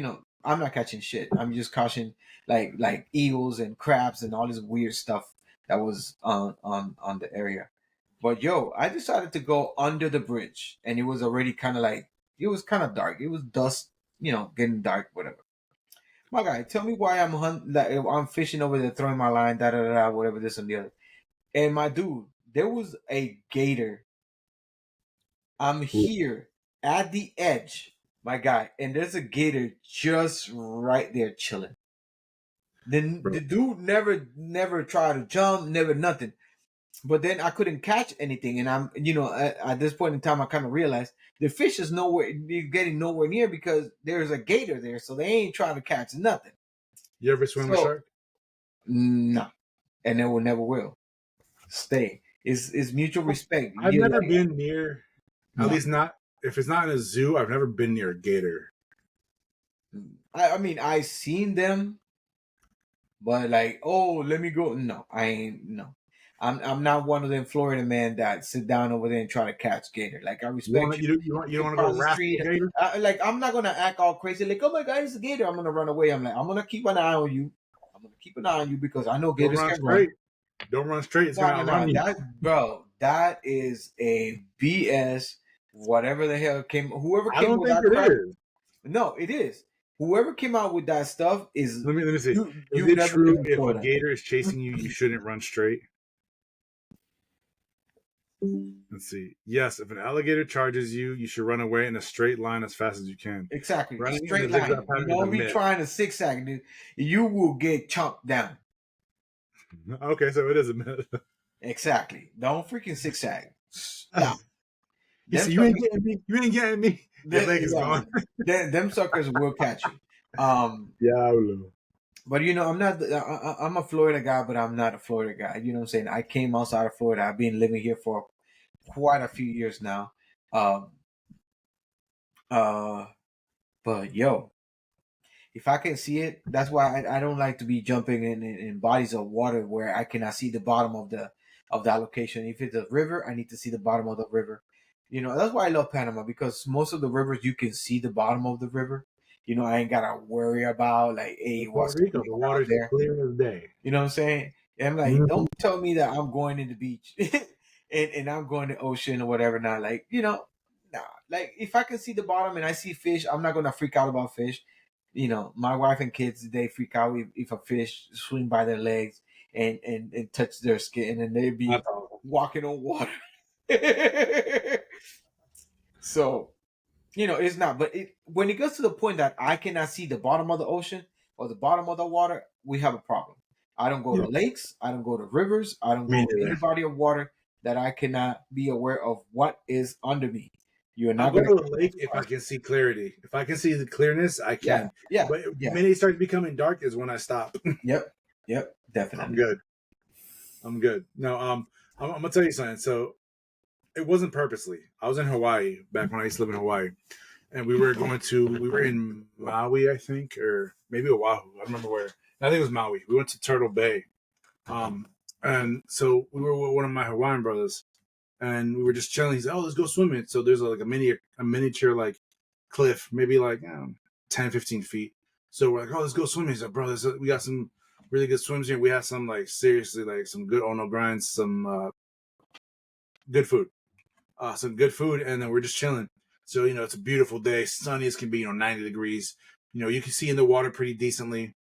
I'm not catching shit. I'm just catching like eels and crabs and all this weird stuff that was on the area. But yo, I decided to go under the bridge, and it was already kind of like, it was kind of dark. It was dusk, getting dark, whatever. My guy, tell me why like, I'm fishing over there, throwing my line, da da da, da, whatever, this and the other. And my dude, there was a gator. I'm here at the edge, my guy, and there's a gator just right there chilling. Then Bro. the dude never tried to jump, never nothing. But then I couldn't catch anything, and I'm at this point in time I kind of realized the fish is nowhere, getting nowhere near because there's a gator there, so they ain't trying to catch nothing. You ever swim with So shark? no, and they will never will stay. It's mutual respect. I've You never like, been near, at no. least not, if it's not in a zoo, I've never been near a gator. I mean, I seen them, but like, oh, let me go. No, I ain't. No, I'm not one of them Florida men that sit down over there and try to catch gator. Like, I respect you. You don't You want to go cross the raft street. a gator? Like, I'm not gonna act all crazy. Like, oh my god, it's a gator. I'm gonna run away. I'm like, I'm gonna keep an eye on you. I'm gonna keep an eye on you because I know Don't gators run can run. straight. Don't run straight. It's No, gonna no, outrun no. you. That is a BS. Whatever the hell whoever I came don't with think that it crap. is. No, it is. Whoever came out with that stuff is Let me see. Is you've it never been true in if a Florida. gator is chasing you, you shouldn't run straight? Let's see. Yes, if an alligator charges you, you should run away in a straight line as fast as you can. Exactly. Running in a Straight zigzag line. You pattern is a don't be myth. trying to zigzag, dude. You will get chopped down. Okay, so it is a myth. Exactly. Don't freaking zigzag. Stop. He Them said, "You ain't suckers, getting me. You ain't getting me. Your leg is yeah, gone." them suckers will catch you. Diablo. But I'm not. I'm a Florida guy, but I'm not a Florida guy. You know what I'm saying? I came outside of Florida. I've been living here for quite a few years now. Um, uh, but yo, if I can see it, that's why I don't like to be jumping in bodies of water where I cannot see the bottom of that location. If it's a river, I need to see the bottom of the river. That's why I love Panama, because most of the rivers you can see the bottom of the river. I ain't gotta worry about like, hey, In what's Puerto going Rico, the on out water's there. clear as day. You know what I'm saying? And I'm like, don't Mhm. tell me that I'm going to the beach and I'm going to ocean or whatever. Now, like, nah. Like, if I can see the bottom and I see fish, I'm not gonna freak out about fish. My wife and kids, they freak out if a fish swing by their legs and touch their skin, and they'd be That's awesome. walking on water. So, it's not. But when it gets to the point that I cannot see the bottom of the ocean or the bottom of the water, we have a problem. I don't go Yeah, to lakes. I don't go to rivers. I don't me go neither. any body of water that I cannot be aware of what is under me. You're I'll not go gonna to a catch me lake if I surprise. can see clarity. If I can see the clearness, I Yeah, can. yeah, But the yeah. minute it starts becoming dark is when I stop. Yep, yep, I'm definitely. good. I'm good. No, I'm gonna tell you something. So it wasn't purposely. I was in Hawaii back when I used to live in Hawaii, and we were in Maui, I think, or maybe Oahu. I don't remember where. I think it was Maui. We went to Turtle Bay. Um, and so we were with one of my Hawaiian brothers, and we were just chilling. He's like, "Oh, let's go swimming." So there's like a miniature like cliff, maybe like 10, 15 feet. So we're like, "Oh, let's go swimming." He's like, "Bro, we got some really good swims here. We had some like seriously like some good ono grinds, some good food, some good food, and then we're just chilling." So it's a beautiful day, sunny as can be, 90 degrees. You can see in the water pretty decently.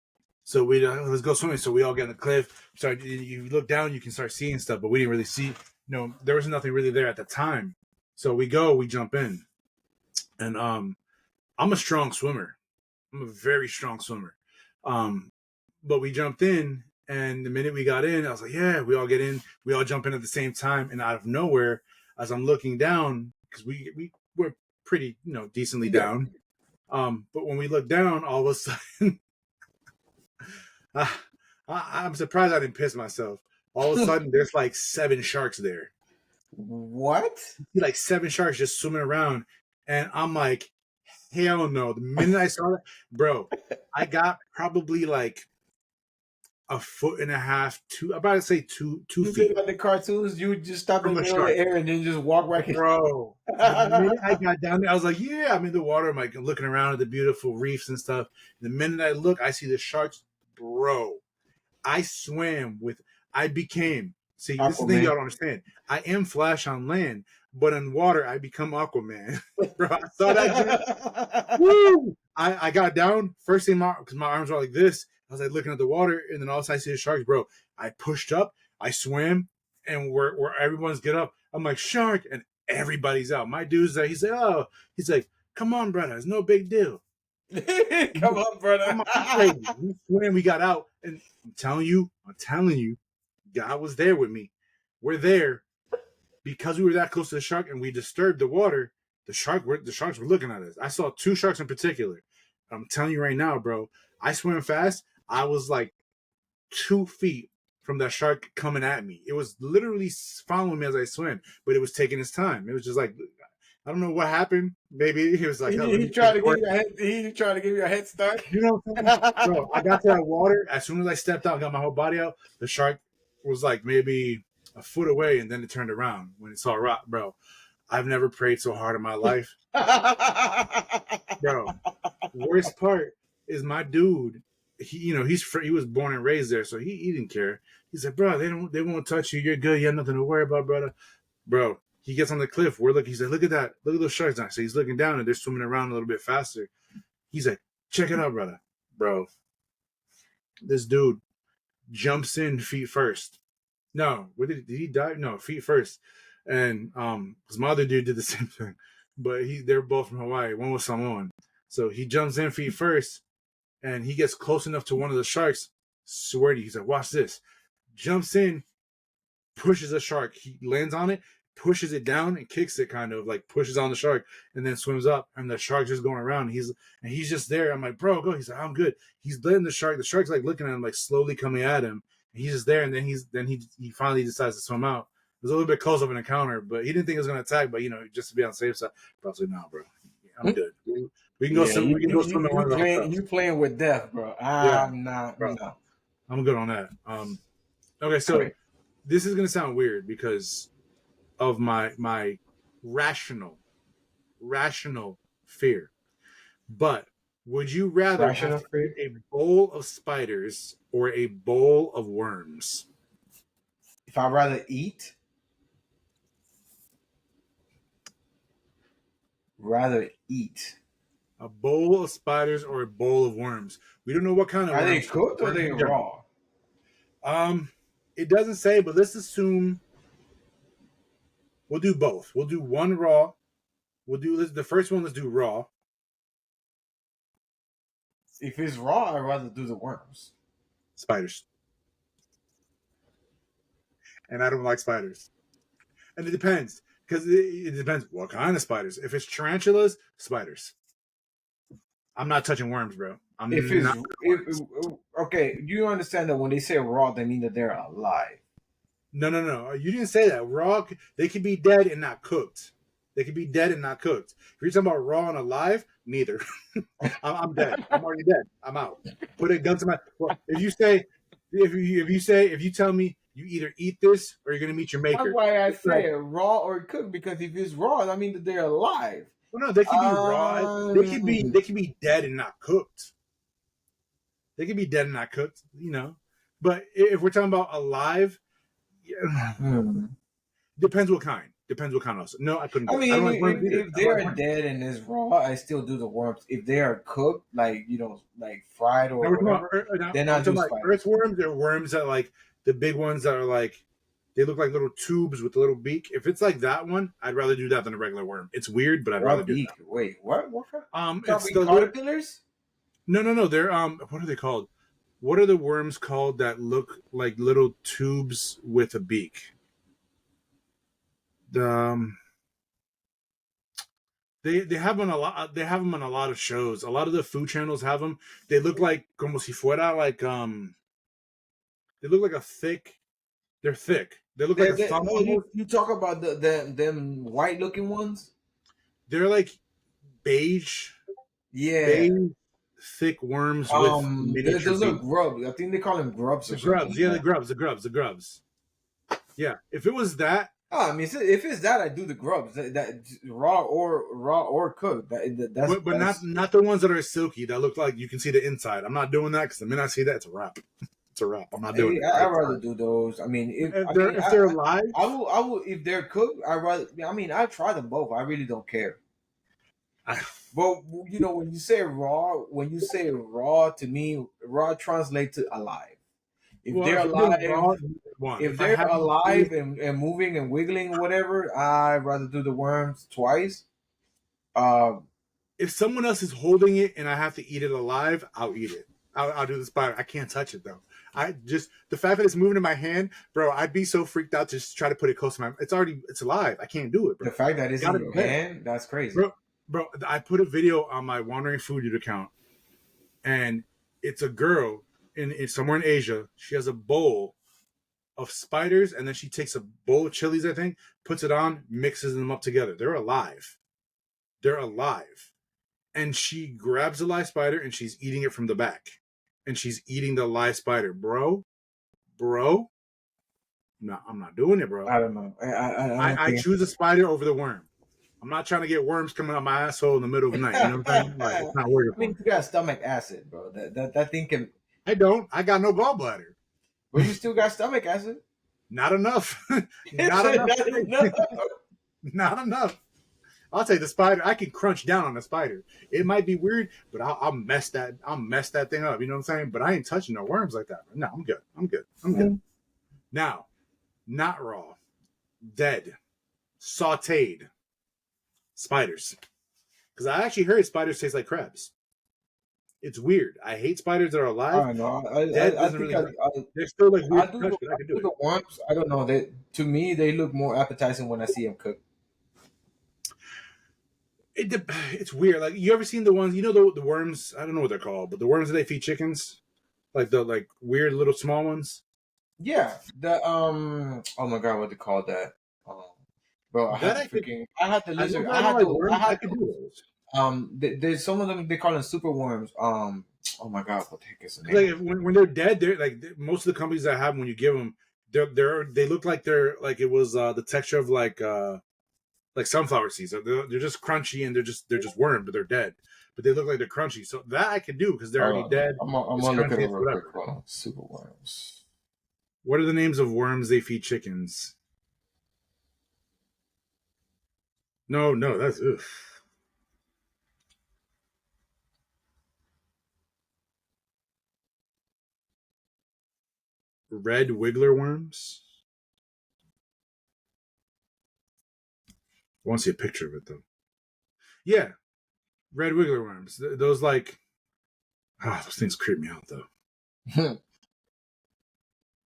So we let's go swimming. So we all get on the cliff. So you look down, you can start seeing stuff, but we didn't really see. There was nothing really there at the time. So we jump in, and I'm a strong swimmer. I'm a very strong swimmer. Um, but we jumped in, and the minute we got in, I was like, "Yeah, we all get in. We all jump in at the same time." And out of nowhere, as I'm looking down, because we were pretty decently Yeah. down. But when we look down, all of a sudden, I, I'm surprised I didn't piss myself. All of a sudden, there's like 7 sharks there. What? Like 7 sharks just swimming around, and I'm like, hell no. The minute I saw that, bro, I got probably like a foot and a half, I'm about to say two You did feet like the cartoons. You would just stop in from the a middle of the shark. air and then just walk back in. Bro, the minute I got down there, I was like, yeah, I'm in the water. I'm like looking around at the beautiful reefs and stuff. The minute I look, I see the sharks. Bro, I swam with, I became, see, this is the thing Aquaman. y'all don't understand. I am Flash on land, but in water, I become Aquaman. Bro, I saw that joint. Woo! I got down first thing because my arms were like this. I was like looking at the water, and then all of a sudden I see the sharks, bro. I pushed up, I swam, and where everyone's get up, I'm like shark, and everybody's out. My dude's there. He's like, come on, brother, it's no big deal. Come on, brother. Come on, you crazy. We swam, we got out, and I'm telling you, God was there with me. We're there because we were that close to the shark and we disturbed the water. The sharks were looking at us. I saw 2 sharks in particular. I'm telling you right now, bro. I swam fast. I was like 2 feet from that shark coming at me. It was literally following me as I swam, but it was taking its time. It was just like I don't know what happened. Maybe he was like, "Oh, let He me tried to give enjoy." you a head. He tried to give you a head start. You know what I'm saying? Bro, I got to that water. As soon as I stepped out, got my whole body out, the shark was like maybe a foot away, and then it turned around when it saw a rock. Bro, I've never prayed so hard in my life. Bro, worst part is my dude. He was born and raised there, so he didn't care. He said, "Bro, they won't touch you. You're good. You have nothing to worry about, brother." Bro, he gets on the cliff. He said, "Look at that. Look at those sharks." Now, so he's looking down, and they're swimming around a little bit faster. He's like, "Check it out, brother." Bro, this dude jumps in feet first. No, did he dive? No, feet first. And his mother dude did the same thing, but they're both from Hawaii. One was Samoan, so he jumps in feet first, and he gets close enough to one of the sharks. Swear to you, he's like, "Watch this." jumps in, pushes a shark. He lands on it, pushes it down, and kicks it, kind of like pushes on the shark, and then swims up. And the shark's just going around. He's just there. I'm like, bro, go. He's like, I'm good. He's letting the shark. The shark's like looking at him, like slowly coming at him. And he's just there, and then he finally decides to swim out. It was a little bit close of an encounter, but he didn't think it was going to attack. But just to be on the safe side, probably no, bro. I'm good. We can go Yeah, swim. We can go swim in one of the hotels. you playing with death, bro. Yeah, I'm not. bro. No. I'm good on that. Okay, so this is gonna sound weird because of my rational fear. But would you rather Rational have to fear? eat a bowl of spiders or a bowl of worms? If I'd rather eat, rather eat. A bowl of spiders or a bowl of worms? We don't know what kind of Are they worms. cooked or are they raw? It doesn't say, but let's assume we'll do both. We'll do one raw. We'll do the first one. Let's do raw. If it's raw, I'd rather do the worms. Spiders. And I don't like spiders. And it depends, because it depends what kind of spiders. If it's tarantulas, spiders. I'm not touching worms, bro. Okay, you understand that when they say raw, they mean that they're alive. No. You didn't say that. Raw, they could be dead and not cooked. They could be dead and not cooked. If you're talking about raw and alive, neither. I'm dead. I'm already dead. I'm out. Put a gun to my. Well, if you tell me you either eat this or you're gonna meet your maker. That's why I say raw or cooked, because if it's raw, I mean that they're alive. Well, no, they can be raw. They can be dead and not cooked. They can be dead and not cooked, But if we're talking about alive, depends what kind. Depends what kind also. No, I couldn't. I mean, if they're dead and it's raw, I still do the worms. If they are cooked, like fried or whatever, then I do like earthworms or worms that like the big ones that are like they look like little tubes with a little beak. If it's like that one, I'd rather do that than a regular worm. It's weird, but I'd rather do that. Wait, what? What? It's the caterpillars? No. They're what are they called? What are the worms called that look like little tubes with a beak? They have them a lot. They have them on a lot of shows. A lot of the food channels have them. They look like como si fuera like They look like a thick. They're thick. They look like a thumb. You talk about them white looking ones. They're like beige. Yeah. Beige, thick worms with miniature. Those are grubs. I think they call them grubs. The grubs. Yeah, the grubs. Yeah. If it was that. I mean, if it's that, I do the grubs. That raw or cooked. That's not the ones that are silky that look like you can see the inside. I'm not doing that because the minute I see that, it's a wrap. It's a wrap. I'm not doing it. I'd rather do those. I mean, if they're alive, I will. If they're cooked, I rather. I mean, I try them both. I really don't care. But when you say raw, to me, raw translates to alive. If they're alive and moving and wiggling or whatever, I'd rather do the worms twice. If someone else is holding it and I have to eat it alive, I'll eat it. I'll do the spider. I can't touch it though. The fact that it's moving in my hand, bro. I'd be so freaked out to just try to put it close to my. It's alive. I can't do it, bro. The fact that it's in your hand, that's crazy, bro. I put a video on my Wandering Food account, and it's a girl it's somewhere in Asia. She has a bowl of spiders, and then she takes a bowl of chilies, I think, puts it on, mixes them up together. They're alive. And she grabs a live spider and she's eating it from the back. And she's eating the live spider. Bro. No, I'm not doing it, bro. I don't know. I choose a spider over the worm. I'm not trying to get worms coming out my asshole in the middle of the night. You know what I'm saying? Like, it's not working. I mean, you got stomach acid, bro. That thing can. I don't. I got no gallbladder. But you still got stomach acid. Not enough. Not enough. I'll take the spider. I can crunch down on the spider. It might be weird, but I'll mess that thing up. You know what I'm saying? But I ain't touching no worms like that. No, I'm good. Now, not raw, dead, sautéed spiders. Because I actually heard spiders taste like crabs. It's weird. I hate spiders that are alive. I don't know. Dead I doesn't think really hurt. They're still like weird to touch, but I I can do do it. the worms. I don't know. To me they look more appetizing when I see them cook. It's weird. Like you ever seen the ones? You know the worms? I don't know what they're called, but the worms that they feed chickens, like the like weird little small ones. Yeah. The oh my god, what they call that? Um, bro, That I could. I had the I know lizard. that I don't like worms. I could do those. There's some of them they call them super worms. Oh my god, what the heck is the name Like of it? when they're dead, they're like most of the companies that have them, when you give them, they look like they're like it was the texture of like sunflower seeds. They're just crunchy and they're just worms, but they're dead. But they look like they're crunchy. So that I can do because they're already dead. I'm It's gonna look at crunchy. it It's real quick. whatever. Hold on. Super worms. What are the names of worms they feed chickens? No, no, that's ugh. Red wiggler worms. I want to see a picture of it though. Yeah, red wiggler worms. Those like, those things creep me out though.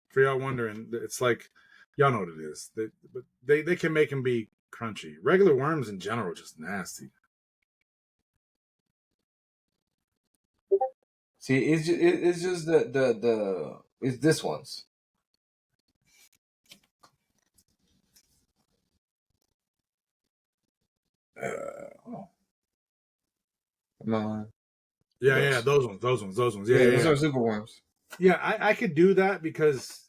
For y'all wondering, it's like y'all know what it is. But they can make them be crunchy. Regular worms in general are just nasty. See, it's just the it's this one's. Oh, come on. Yeah, Those. those ones. Yeah, Yeah, yeah, those yeah. are super worms. Yeah, I could do that because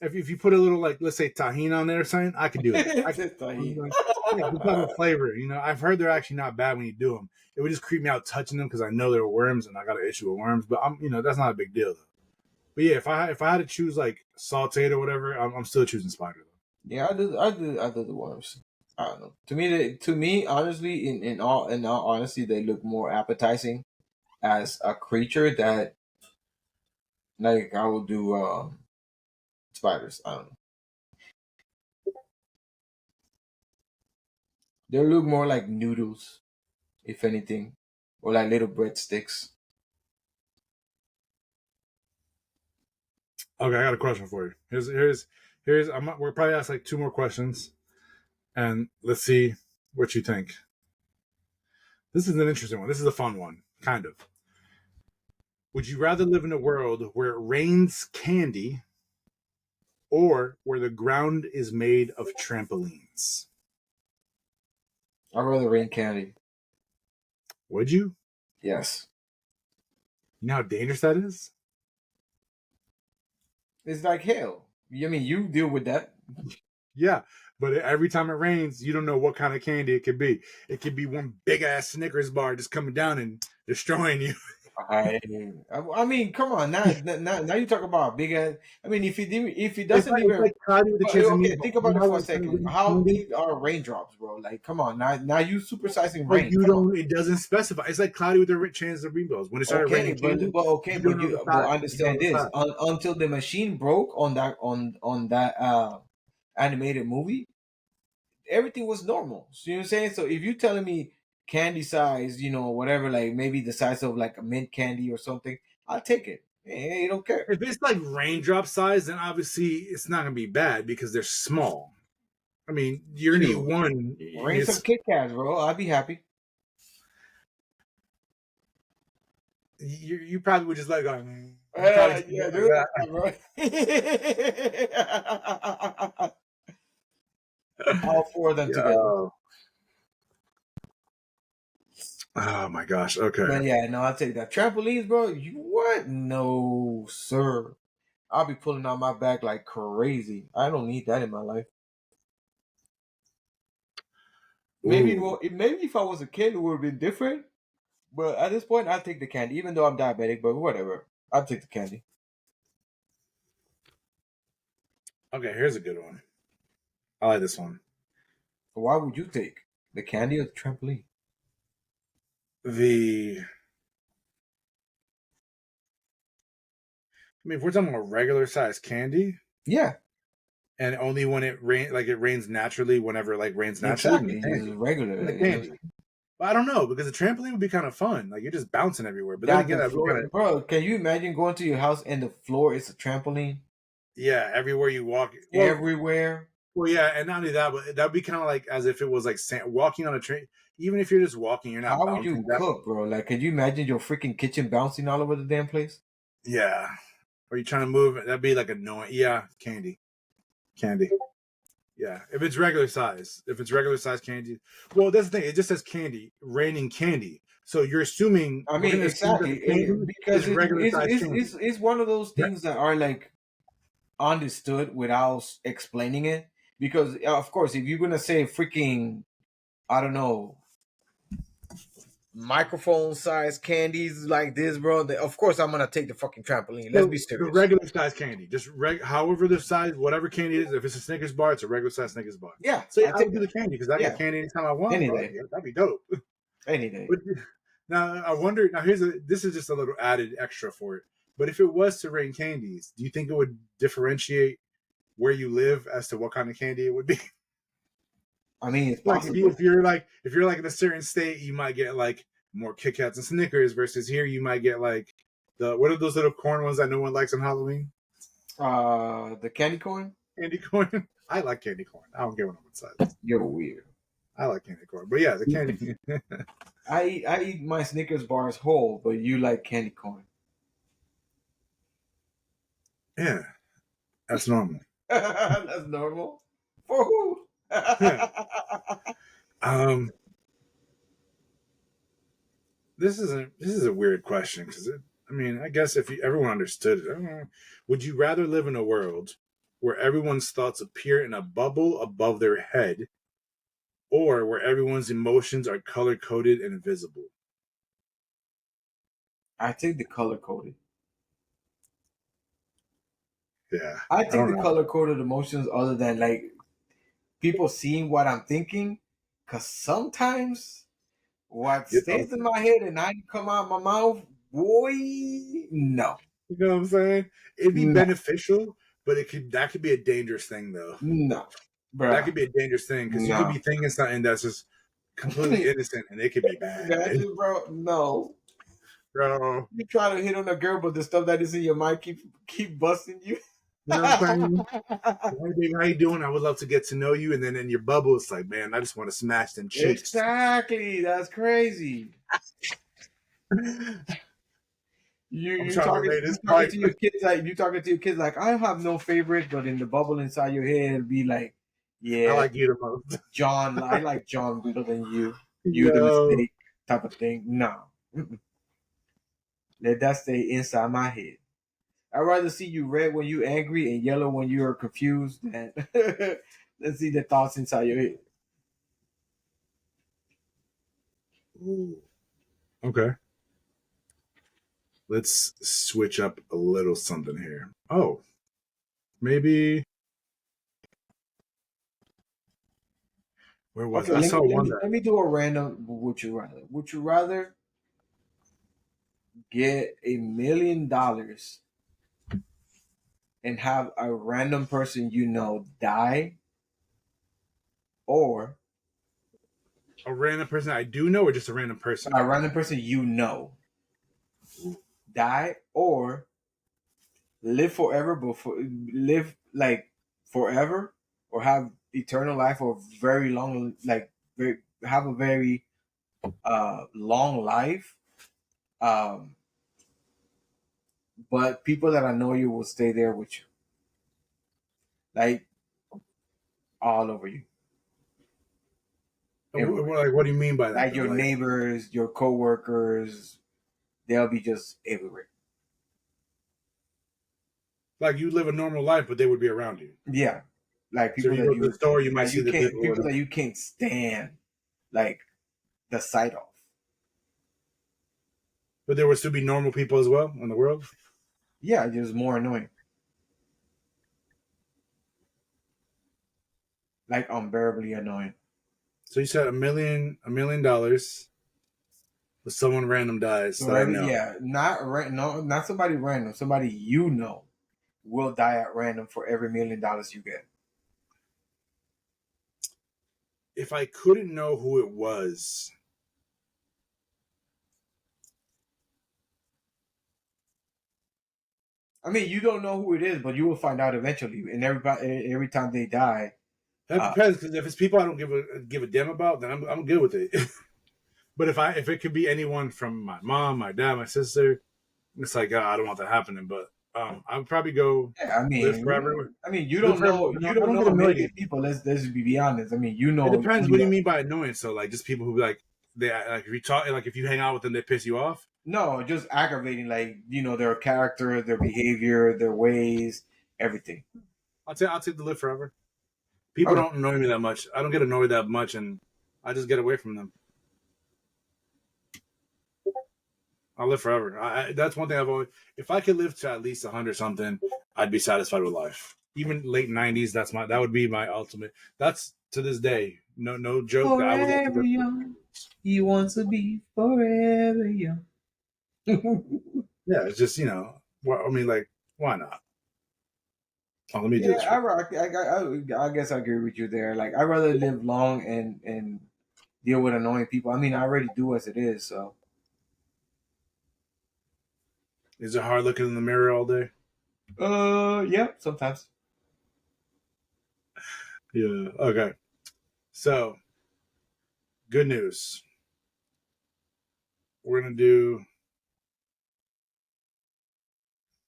if you put a little like let's say tahini on there or something, I could do that. I could, Just like- yeah, just have a flavor. You know, I've heard they're actually not bad when you do them. It would just creep me out touching them because I know they're worms and I got an issue with worms. But that's not a big deal though. But yeah, if I had to choose like sauteed or whatever, I'm still choosing spider though. Yeah, I do the worms. I don't know. To me, honestly, in all honesty, they look more appetizing as a creature that like I would do spiders. I don't know. They look more like noodles, if anything, or like little breadsticks. Okay, I got a question for you. We'll probably ask like two more questions, and let's see what you think. This is an interesting one. This is a fun one, kind of. Would you rather live in a world where it rains candy or where the ground is made of trampolines? I'd rather rain candy. Would you? Yes. You know how dangerous that is? It's like hell. I mean, you deal with that. Yeah, but every time it rains, you don't know what kind of candy it could be. It could be one big ass Snickers bar just coming down and destroying you. I, I mean, come on. Now you talk about big ass. I mean, if it It's doesn't even. like cloudy with a But chance of okay, meatballs. think You about know it how for a like when it second. rains How candy, big are raindrops, bro? Like, come on. Now you supersizing but rain. you Come on. don't. It doesn't specify. It's like cloudy with a chance of meatballs. When it started Okay, raining candy, okay, you don't know the but size. You don't understand know the this. size. Until the machine broke on that animated movie, everything was normal. So you know what I'm saying? So if you're telling me candy size, whatever, like maybe the size of like a mint candy or something, I'll take it. Hey, you don't care. If it's like raindrop size, then obviously it's not gonna be bad because they're small. I mean, you're gonna eat Shoot, one. And bring some it's Kit Kats, bro. I'll be happy. you probably would just like you probably just Yeah, like dude. that. Bro. All four of them together. Yo. Oh my gosh. Okay. But yeah, no, I'll take that. Trampolines, bro. You what? No, sir. I'll be pulling out my back like crazy. I don't need that in my life. Ooh. Maybe if I was a kid, it would have been different. But at this point, I'll take the candy, even though I'm diabetic. But whatever, I'll take the candy. Okay. Here's a good one. I like this one. Why would you take the candy or the trampoline? The I mean, if we're talking about regular size candy, Yeah, and only when it rains naturally, whenever like rains naturally, then exactly. the Just candy. regular. Then the You know, candy. But I don't know because the trampoline would be kind of fun. Like you're just bouncing everywhere. But then That again, the that'd be kind floor, of bro. Can you imagine going to your house and the floor is a trampoline yeah. Everywhere you walk, everywhere? well, yeah, and not only that, but that'd be kind of like as if it was like walking on a train. Even if you're just walking, you're not How would you bouncing that. cook, bro? Like, can you imagine your freaking kitchen bouncing all over the damn place? Yeah. Are you trying to move? That'd be like annoying. Yeah, candy. Yeah, if it's regular size candy. Well, that's the thing. It just says candy, raining candy. So you're assuming I we're mean, gonna assume that exactly, the candy because is regular size candy. it's one of those Yeah. things that are like understood without explaining it. Because of course, if you're gonna say freaking, I don't know, microphone size candies like this, bro, of course I'm gonna take the fucking trampoline. Let's be So the serious. regular size candy, just however the size, whatever candy it is. If it's a Snickers bar, it's a regular size Snickers bar. Yeah, So yeah, I I would take do the that. candy because I get Yeah, candy anytime I want, any bro. day, That'd be dope. any day. But now I wonder. Now this is just a little added extra for it. But if it was to rain candies, do you think it would differentiate where you live as to what kind of candy it would be? I mean, it's Like possible. if you're like in a certain state, you might get like more Kit Kats and Snickers versus here you might get like the what are those little corn ones that no one likes on Halloween? The candy corn. Candy corn. I like candy corn. I don't care what no one says. You're weird. I like candy corn, but yeah, the candy. I eat my Snickers bars whole, but you like candy corn. Yeah, that's normal. That's normal. For who? um, this is a weird question because I mean, I guess if everyone understood it, I don't know, would you rather live in a world where everyone's thoughts appear in a bubble above their head, or where everyone's emotions are color coded and invisible? I take the color coded. Yeah, I I take don't the know. color coded emotions other than like people seeing what I'm thinking. Cause sometimes what You know, stays in my head and I come out my mouth, boy, no, you know what I'm saying? It'd be no, beneficial, but it could that could be a dangerous thing though. no, That bruh, could be a dangerous thing because you could no. be thinking something that's just completely innocent and it could be bad, Imagine, bro, no. bro. You try to hit on a girl, but the stuff that is in your mind keep busting you. You know what I'm saying? Hey, baby, how you doing? I would love to get to know you. And then in your bubble, it's like, man, I just want to smash them cheeks. Exactly. That's crazy. I'm You trying to talking relate you this talking part. to your kids like you talking to your kids like I have no favorite, but in the bubble inside your head it'll be like, I yeah, like you the most. John, I like John better than you. You the Yo, mistake type of thing. No. Mm-mm. Let that stay inside my head. I'd rather see you red when you angry and yellow when you are confused than let's see the thoughts inside your head. ooh. Okay. Let's switch up a little something here. Oh, maybe. Where was it? Okay, I saw let one me that. let me do a random would you rather. Would you rather get $1 million and have a random person you know die, or A random person I do know, or just a random person? a random person you know die, or live forever, but live like forever, or have eternal life or very long, like have a very long life, um, but people that annoy you will stay there with you, like all over you, everywhere. Like, what do you mean by that, Like though? your Like, neighbors, your coworkers, they'll be just everywhere. you live a normal life, but they would be around you. Yeah, like So if you go to the store, you might see the people people. that you can't stand, like the sight of. But there would still be normal people as well in the world. Yeah, just more annoying, like unbearably annoying. So you said $1 million, but someone random dies So that I know. yeah, no, not somebody random, somebody you know will die at random for every $1 million you get. If I couldn't know who it was, I mean, you don't know who it is, but you will find out eventually. And every time they die, That uh, depends, because if it's people I don't give a damn about, then I'm good with it. But if it could be anyone from my mom, my dad, my sister, it's like I don't want that happening. But I would probably go yeah, live forever. you Live don't forever. know, No, I don't get a annoyed million easily. people. Let's be honest. I mean, you It know depends. What only do you mean by annoying? So like just people who like like if you talk like if you hang out with them, they piss you off. no, just aggravating. Like their character, their behavior, their ways, everything. I'll take the live forever. People Okay. don't annoy me that much. I don't get annoyed that much, and I just get away from them. I'll live forever. That's one thing I've always. If I could live to at least 100 something, I'd be satisfied with life. Even late 90s, that would be my ultimate. That's to this day. No joke. That I would love to Forever live. young, he wants to be forever young. Yeah, it's just Well, I mean, like, why not? Oh, let me do Yeah, this. I rock. I guess I agree with you there. Like, I'd rather live long and deal with annoying people. I mean, I already do as it is. So, Is it hard looking in the mirror all day? yeah, sometimes. Yeah. Okay. So, good news. We're gonna do.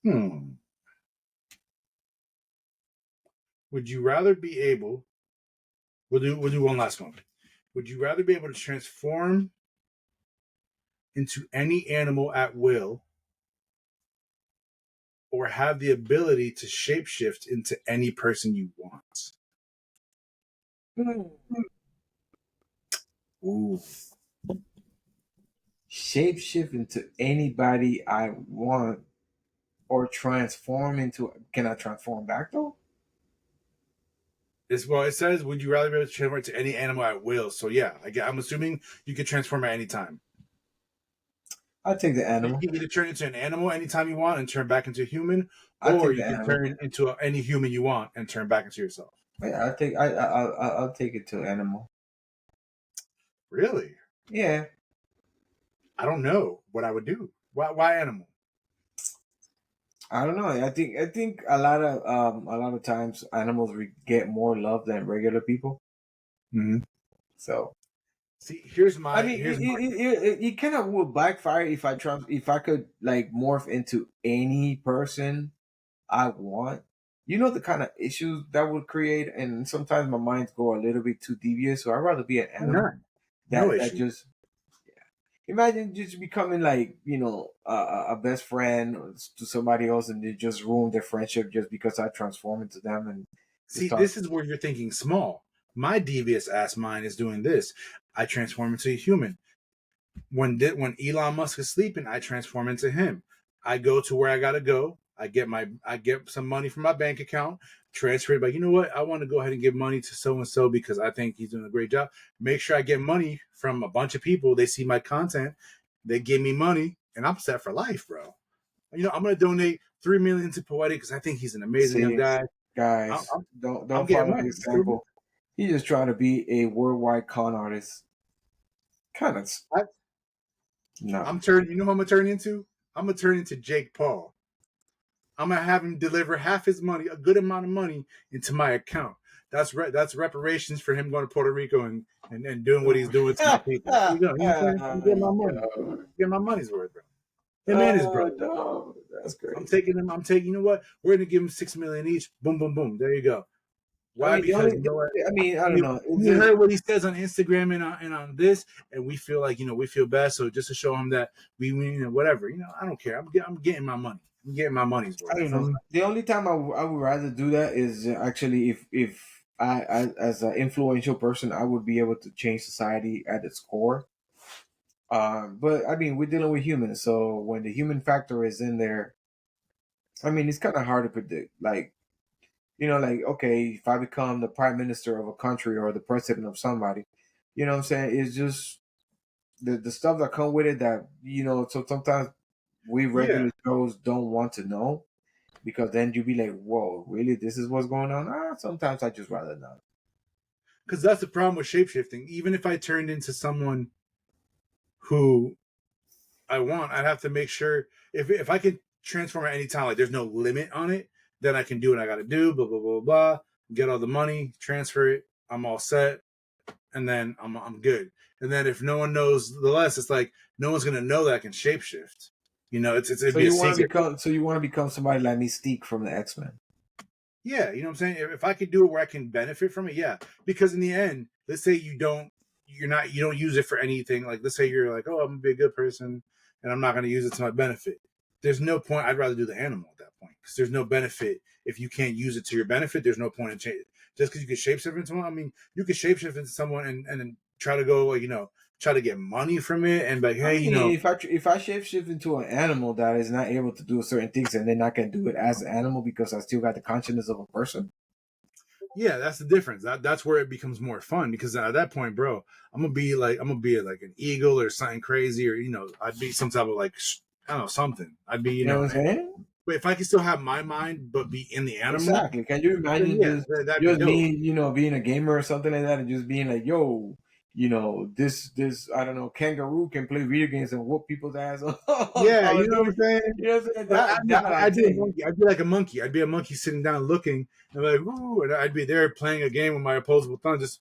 Hmm. Would you rather be able? We'll do one last one. Would you rather be able to transform into any animal at will, or have the ability to shapeshift into any person you want? Hmm. Ooh. Shapeshift into anybody I want, or transform into. Can I transform back though? Well, it says, would you rather be able to transform into any animal at will? So yeah, I'm assuming you could transform at any time. I'll take the So you animal. can either turn into an animal anytime you want and turn back into a human, I'll or take you the can animal. turn into any human you want and turn back into yourself. Yeah, I'll take it to animal. Really? Yeah, I don't know what I would do. Why animal? I don't know. I think a lot of times animals get more love than regular people. Mm-hmm. So See, I mean, here's my it kind of would backfire if I could like morph into any person I want. You know the kind of issues that would create, and sometimes my minds go a little bit too devious. So I'd rather be an animal none, no that issue. just imagine just becoming like a best friend to somebody else, and they just ruin their friendship just because I transform into them and they See, start. this is where you're thinking small. My devious ass mind is doing this. I transform into a human. When Elon Musk is sleeping, I transform into him. I go to where I gotta go. I get some money from my bank account, transfer it. But you know what? I want to go ahead and give money to so and so because I think he's doing a great job. Make sure I get money from a bunch of people. They see my content, they give me money, and I'm set for life, bro. I'm gonna donate 3 million to Poetic because I think he's an amazing young See, guy. I'm, guys, I'm, I'm don't getting follow the money. You feel me? example. He's just trying to be a worldwide con artist. Kind of I, no. I'm turning. You know who I'm gonna turn into? I'm gonna turn into Jake Paul. I'm gonna have him deliver half his money, a good amount of money, into my account. That's reparations for him going to Puerto Rico and doing what he's doing to my people. There you go. You know what I'm saying? I'm getting my money. Yo. Getting my money's worth, bro. Him and his brother. No, that's I'm crazy. taking him. I'm taking. You know what? We're gonna give him 6 million each. Boom, boom, boom. There you go. I Why? mean, Because you know what? I mean, I don't know. It's You just heard what he says on Instagram and on this, and we feel like we feel bad. So just to show him that we whatever, I don't care. I'm getting my money. I'm getting my money's I worth. You don't feel know. me? The only time I would rather do that is actually if I as an influential person I would be able to change society at its core. But I mean, we're dealing with humans, so when the human factor is in there, I mean, it's kind of hard to predict. Like like okay, if I become the prime minister of a country or the president of somebody, what I'm saying? It's just the stuff that come with it that So sometimes we Yeah. regular Joes don't want to know because then you be like, whoa, really? This is what's going on? Sometimes I just rather not. Because that's the problem with shapeshifting. Even if I turned into someone who I want, I'd have to make sure if I can transform at any time, like there's no limit on it, then I can do what I got to do. Blah blah blah blah. Get all the money, transfer it. I'm all set, and then I'm good. And then if no one knows the less, it's like no one's gonna know that I can shapeshift. It'd So be a you want to secret. become somebody like Mystique from the X-Men. Yeah, you know what I'm saying? If I could do it where I can benefit from it, yeah. Because in the end, let's say you don't use it for anything. Like let's say you're like, oh, I'm gonna be a good person and I'm not gonna use it to my benefit. There's no point. I'd rather do the animal at that point because there's no benefit if you can't use it to your benefit. There's no point in change. Just because you can shapeshift into someone. I mean, you can shapeshift into someone and then try to go like try to get money from it and like, hey, if I shapeshift into an animal that is not able to do certain things and then I can do it as an animal because I still got the consciousness of a person. Yeah, that's the difference. That's where it becomes more fun because at that point, bro, I'm gonna be like an eagle or something crazy, or I'd be some type of like I don't know something. I'd be You know what I'm saying? But if I can still have my mind but be in the animal, Exactly. Can you imagine that'd be dope. me, being a gamer or something like that, and just being like, yo, this I don't know, kangaroo can play video games and whoop people's ass. Yeah, you know what I'm saying? You know what I'm saying? I'd be a monkey. I'd be like a monkey. I'd be a monkey sitting down looking and like, ooh, and I'd be there playing a game with my opposable thumb, just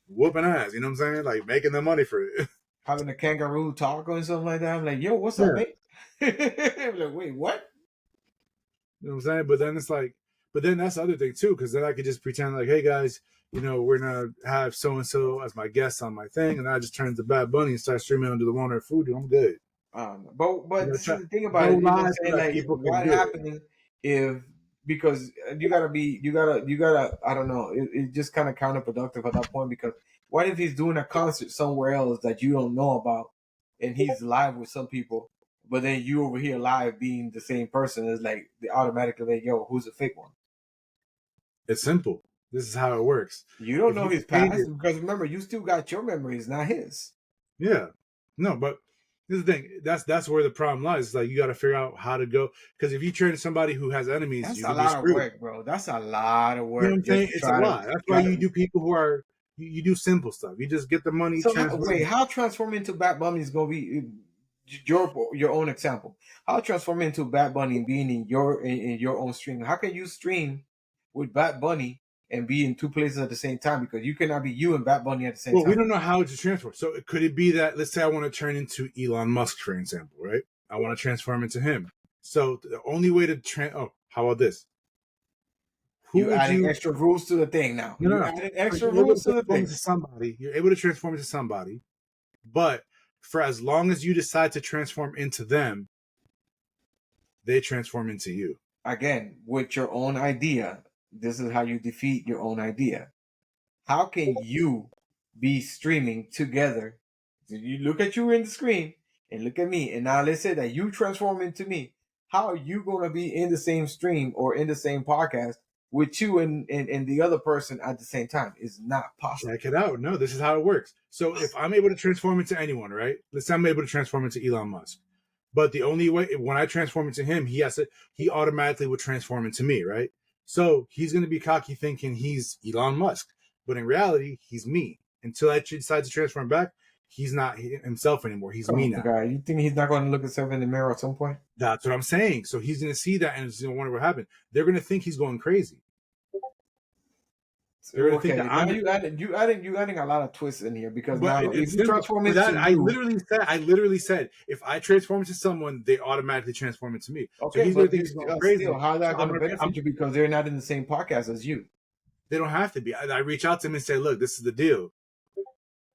whooping ass. You know what I'm saying? Like making the money for it. Having a kangaroo talk or something like that. I'm like, yo, what's up, mate? I'm like, wait, what? You know what I'm saying? But then it's like, but then that's the other thing too, because then I could just pretend like, hey guys, we're gonna have so and so as my guest on my thing, and I just turn to Bad Bunny and start streaming under the Warner Food. I'm good. But this is the thing about it. You know what I'm saying? Like, what happens if because you gotta I don't know. It's just kind of counterproductive at that point because what if he's doing a concert somewhere else that you don't know about, and he's live with some people, but then you over here live being the same person is like they automatically like, yo, who's a fake one? It's simple. This is how it works. You don't know his past because remember, you still got your memories, not his. Yeah, no, but this is the thing. That's where the problem lies. It's like you got to figure out how to go because if you turn to somebody who has enemies, that's you a can lot be screwed. of work, bro. That's a lot of work. You know what I'm saying? It's a lot. That's why you do people who are you do simple stuff. You just get the money. So how transform into Bad Bunny is gonna be your own example? How transform into Bad Bunny being in your own stream? How can you stream with Bad Bunny and be in two places at the same time? Because you cannot be you and Bad Bunny at the same time. Well, we don't know how to transfer. So could it be that let's say I want to turn into Elon Musk, for example, right? I want to transform into him. So the only way to how about this? You adding extra rules to the thing now. No. Adding extra rules to the thing. You're able to transform into somebody, but for as long as you decide to transform into them, they transform into you. Again, with your own idea. This is how you defeat your own idea. How can you be streaming together? You look at you in the screen and look at me, and now let's say that you transform into me. How are you going to be in the same stream or in the same podcast with you and the other person at the same time? It's not possible. Check it out. No, this is how it works. So if I'm able to transform into anyone, right? Let's say I'm able to transform into Elon Musk. But the only way when I transform into him, he automatically would transform into me, right? So he's going to be cocky thinking he's Elon Musk. But in reality, he's me. Until I decide to transform back, he's not himself anymore. He's me now. Guy. You think he's not going to look himself in the mirror at some point? That's what I'm saying. So he's going to see that and he's going to wonder what happened. They're going to think he's going crazy. Okay, now you adding a lot of twists in here because now if you transform into I literally said if I transform into someone, they automatically transform into me. Okay, so he's going to think he's going crazy. How's that going to benefit you because they're not in the same podcast as you? They don't have to be. I reach out to them and say, look, this is the deal.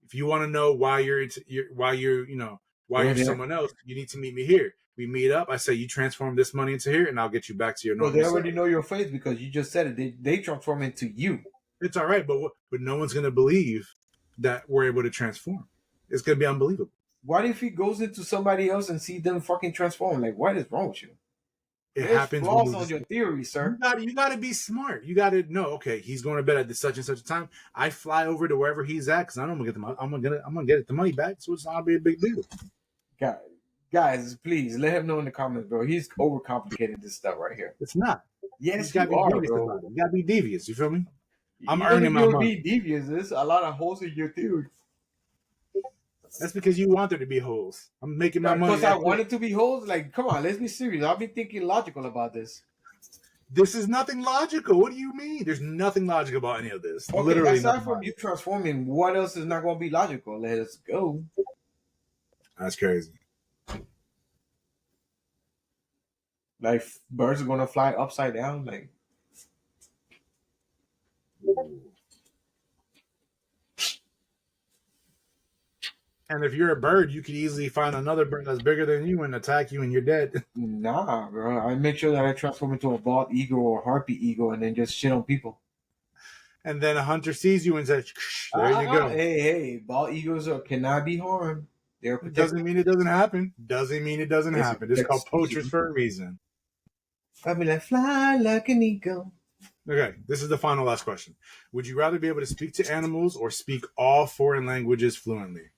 If you want to know why you're someone else, you need to meet me here. We meet up. I say you transform this money into here, and I'll get you back to your normal. Well, they already know your face because you just said it. They transform into you. It's all right, but no one's going to believe that we're able to transform. It's going to be unbelievable. What if he goes into somebody else and see them fucking transform? Like, what is wrong with you? It happens. Flaws on your theory, sir. You got to be smart. You got to know. Okay, he's going to bed at this such and such a time. I fly over to wherever he's at because I know I'm gonna get the money back. So it's not gonna be a big deal. Guys, please let him know in the comments, bro. He's overcomplicated this stuff right here. It's not. Yes, you are, bro. You got to be devious. You feel me? I'm earning my money. Be devious. There's a lot of holes in your theory. That's because you want there to be holes. I'm making my money. Because I wanted to be holes. Like, come on, let's be serious. I'll be thinking logical about this. This is nothing logical. What do you mean? There's nothing logical about any of this. Okay, Literally aside nothing. from you transforming, what else is not going to be logical? Let's go. That's crazy. Like, birds are going to fly upside down. Like, And if you're a bird, you could easily find another bird that's bigger than you and attack you, and you're dead. nah, bro. I make sure that I transform into a bald eagle or a harpy eagle and then just shit on people. And then a hunter sees you and says, "There you go." Hey, bald eagles cannot be harmed. They're It doesn't mean it doesn't happen. Doesn't mean it doesn't happen. It's called poachers for a reason. I be like, fly like an eagle. Okay, this is the final last question. Would you rather be able to speak to animals or speak all foreign languages fluently?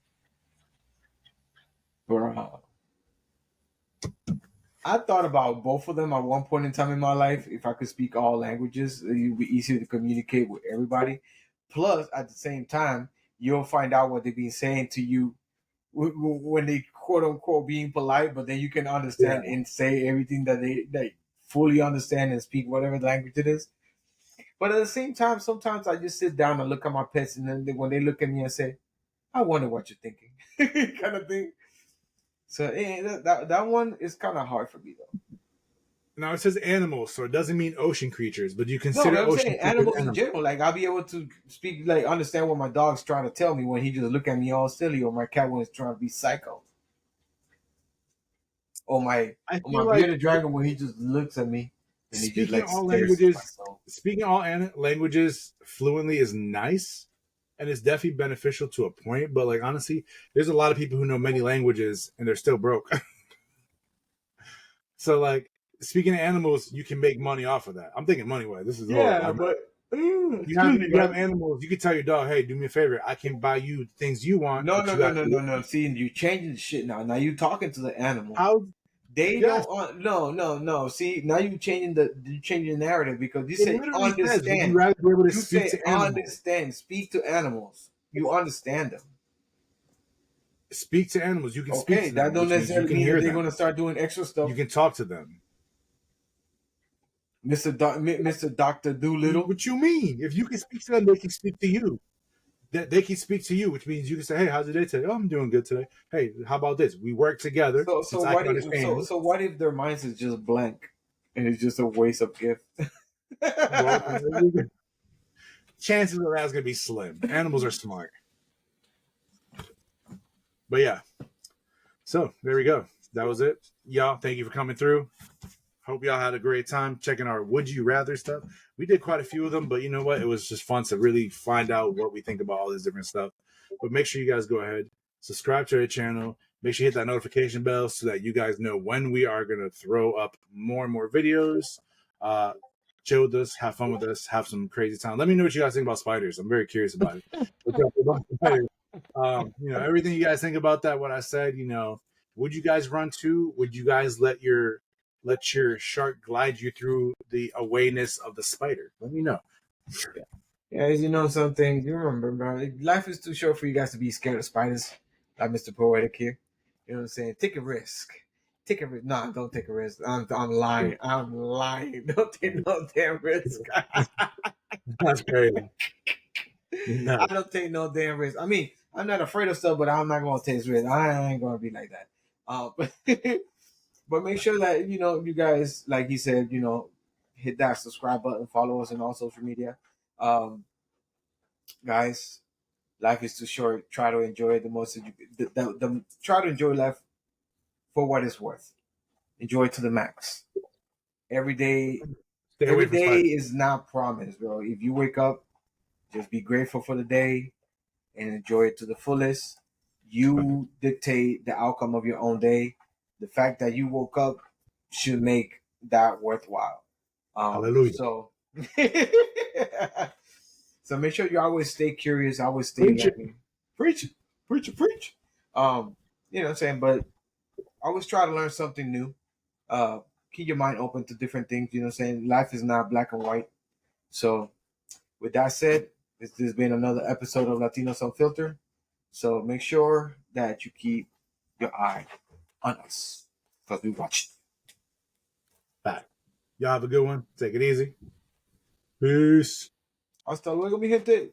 Bro. I thought about both of them at one point in time in my life. If I could speak all languages, it would be easier to communicate with everybody. Plus, at the same time, you'll find out what they've been saying to you when they quote unquote being polite, but then you can understand and say everything that they fully understand and speak whatever language it is. But at the same time, sometimes I just sit down and look at my pets, and then when they look at me and say, "I wonder what you're thinking," kind of thing. So that one is kind of hard for me though. Now it says animals, so it doesn't mean ocean creatures, but you consider I'm ocean saying creatures animals in general. Like I'll be able to speak, like understand what my dog's trying to tell me when he just look at me all silly, or my cat when it's trying to be psycho, or my bearded dragon when he just looks at me and he just like speaking all languages fluently is nice, and it's definitely beneficial to a point. But like honestly, there's a lot of people who know many languages and they're still broke. So like speaking of animals, you can make money off of that. I'm thinking money wise. This is horrible. but you have animals. You can tell your dog, "Hey, do me a favor. I can buy you things you want." No. See, you changing the shit now. Now you talking to the animal. How they don't? No. See, now you changing the narrative because you say understand. You say understand. Speak to animals. You understand them. Speak to animals. You can speak to them. That don't necessarily mean that they're going to start doing extra stuff. You can talk to them. Mr. Dr. Doolittle. What you mean? If you can speak to them, they can speak to you. They can speak to you, which means you can say, "Hey, how's your day today? Oh, I'm doing good today. Hey, how about this? We work together." So what if their minds is just blank and it's just a waste of gift? Chances of that's going to be slim. Animals are smart. But yeah. So there we go. That was it. Y'all, thank you for coming through. Hope y'all had a great time checking our Would You Rather stuff. We did quite a few of them, but you know what? It was just fun to really find out what we think about all this different stuff. But make sure you guys go ahead, subscribe to our channel. Make sure you hit that notification bell so that you guys know when we are going to throw up more and more videos. Chill with us, have fun with us, have some crazy time. Let me know what you guys think about spiders. I'm very curious about it. Everything you guys think about that, what I said, would you guys run too? Would you guys let your shark glide you through the awareness of the spider? Let me know. Yeah, you know something. You remember, bro. Life is too short for you guys to be scared of spiders. Like Mr. Poetic here. You know what I'm saying? Take a risk. Take a risk. Nah, don't take a risk. I'm lying. I'm lying. Don't take no damn risk. That's crazy. No. I don't take no damn risk. I mean, I'm not afraid of stuff, but I'm not gonna take risks. I ain't gonna be like that. But make sure that you guys, like he said, hit that subscribe button, follow us on all social media. Guys, life is too short. Try to enjoy it the most. Try to enjoy life for what it's worth. Enjoy it to the max. Every day is not promised, bro. If you wake up, just be grateful for the day and enjoy it to the fullest. You dictate the outcome of your own day. The fact that you woke up should make that worthwhile. Hallelujah. So make sure you always stay curious. Always stay preach. You know what I'm saying? But always try to learn something new. Keep your mind open to different things. You know what I'm saying? Life is not black and white. So with that said, this has been another episode of Latinos Unfiltered. So make sure that you keep your eye on us because we watch. Back. Y'all have a good one. Take it easy. Peace. Hasta luego, mi gente.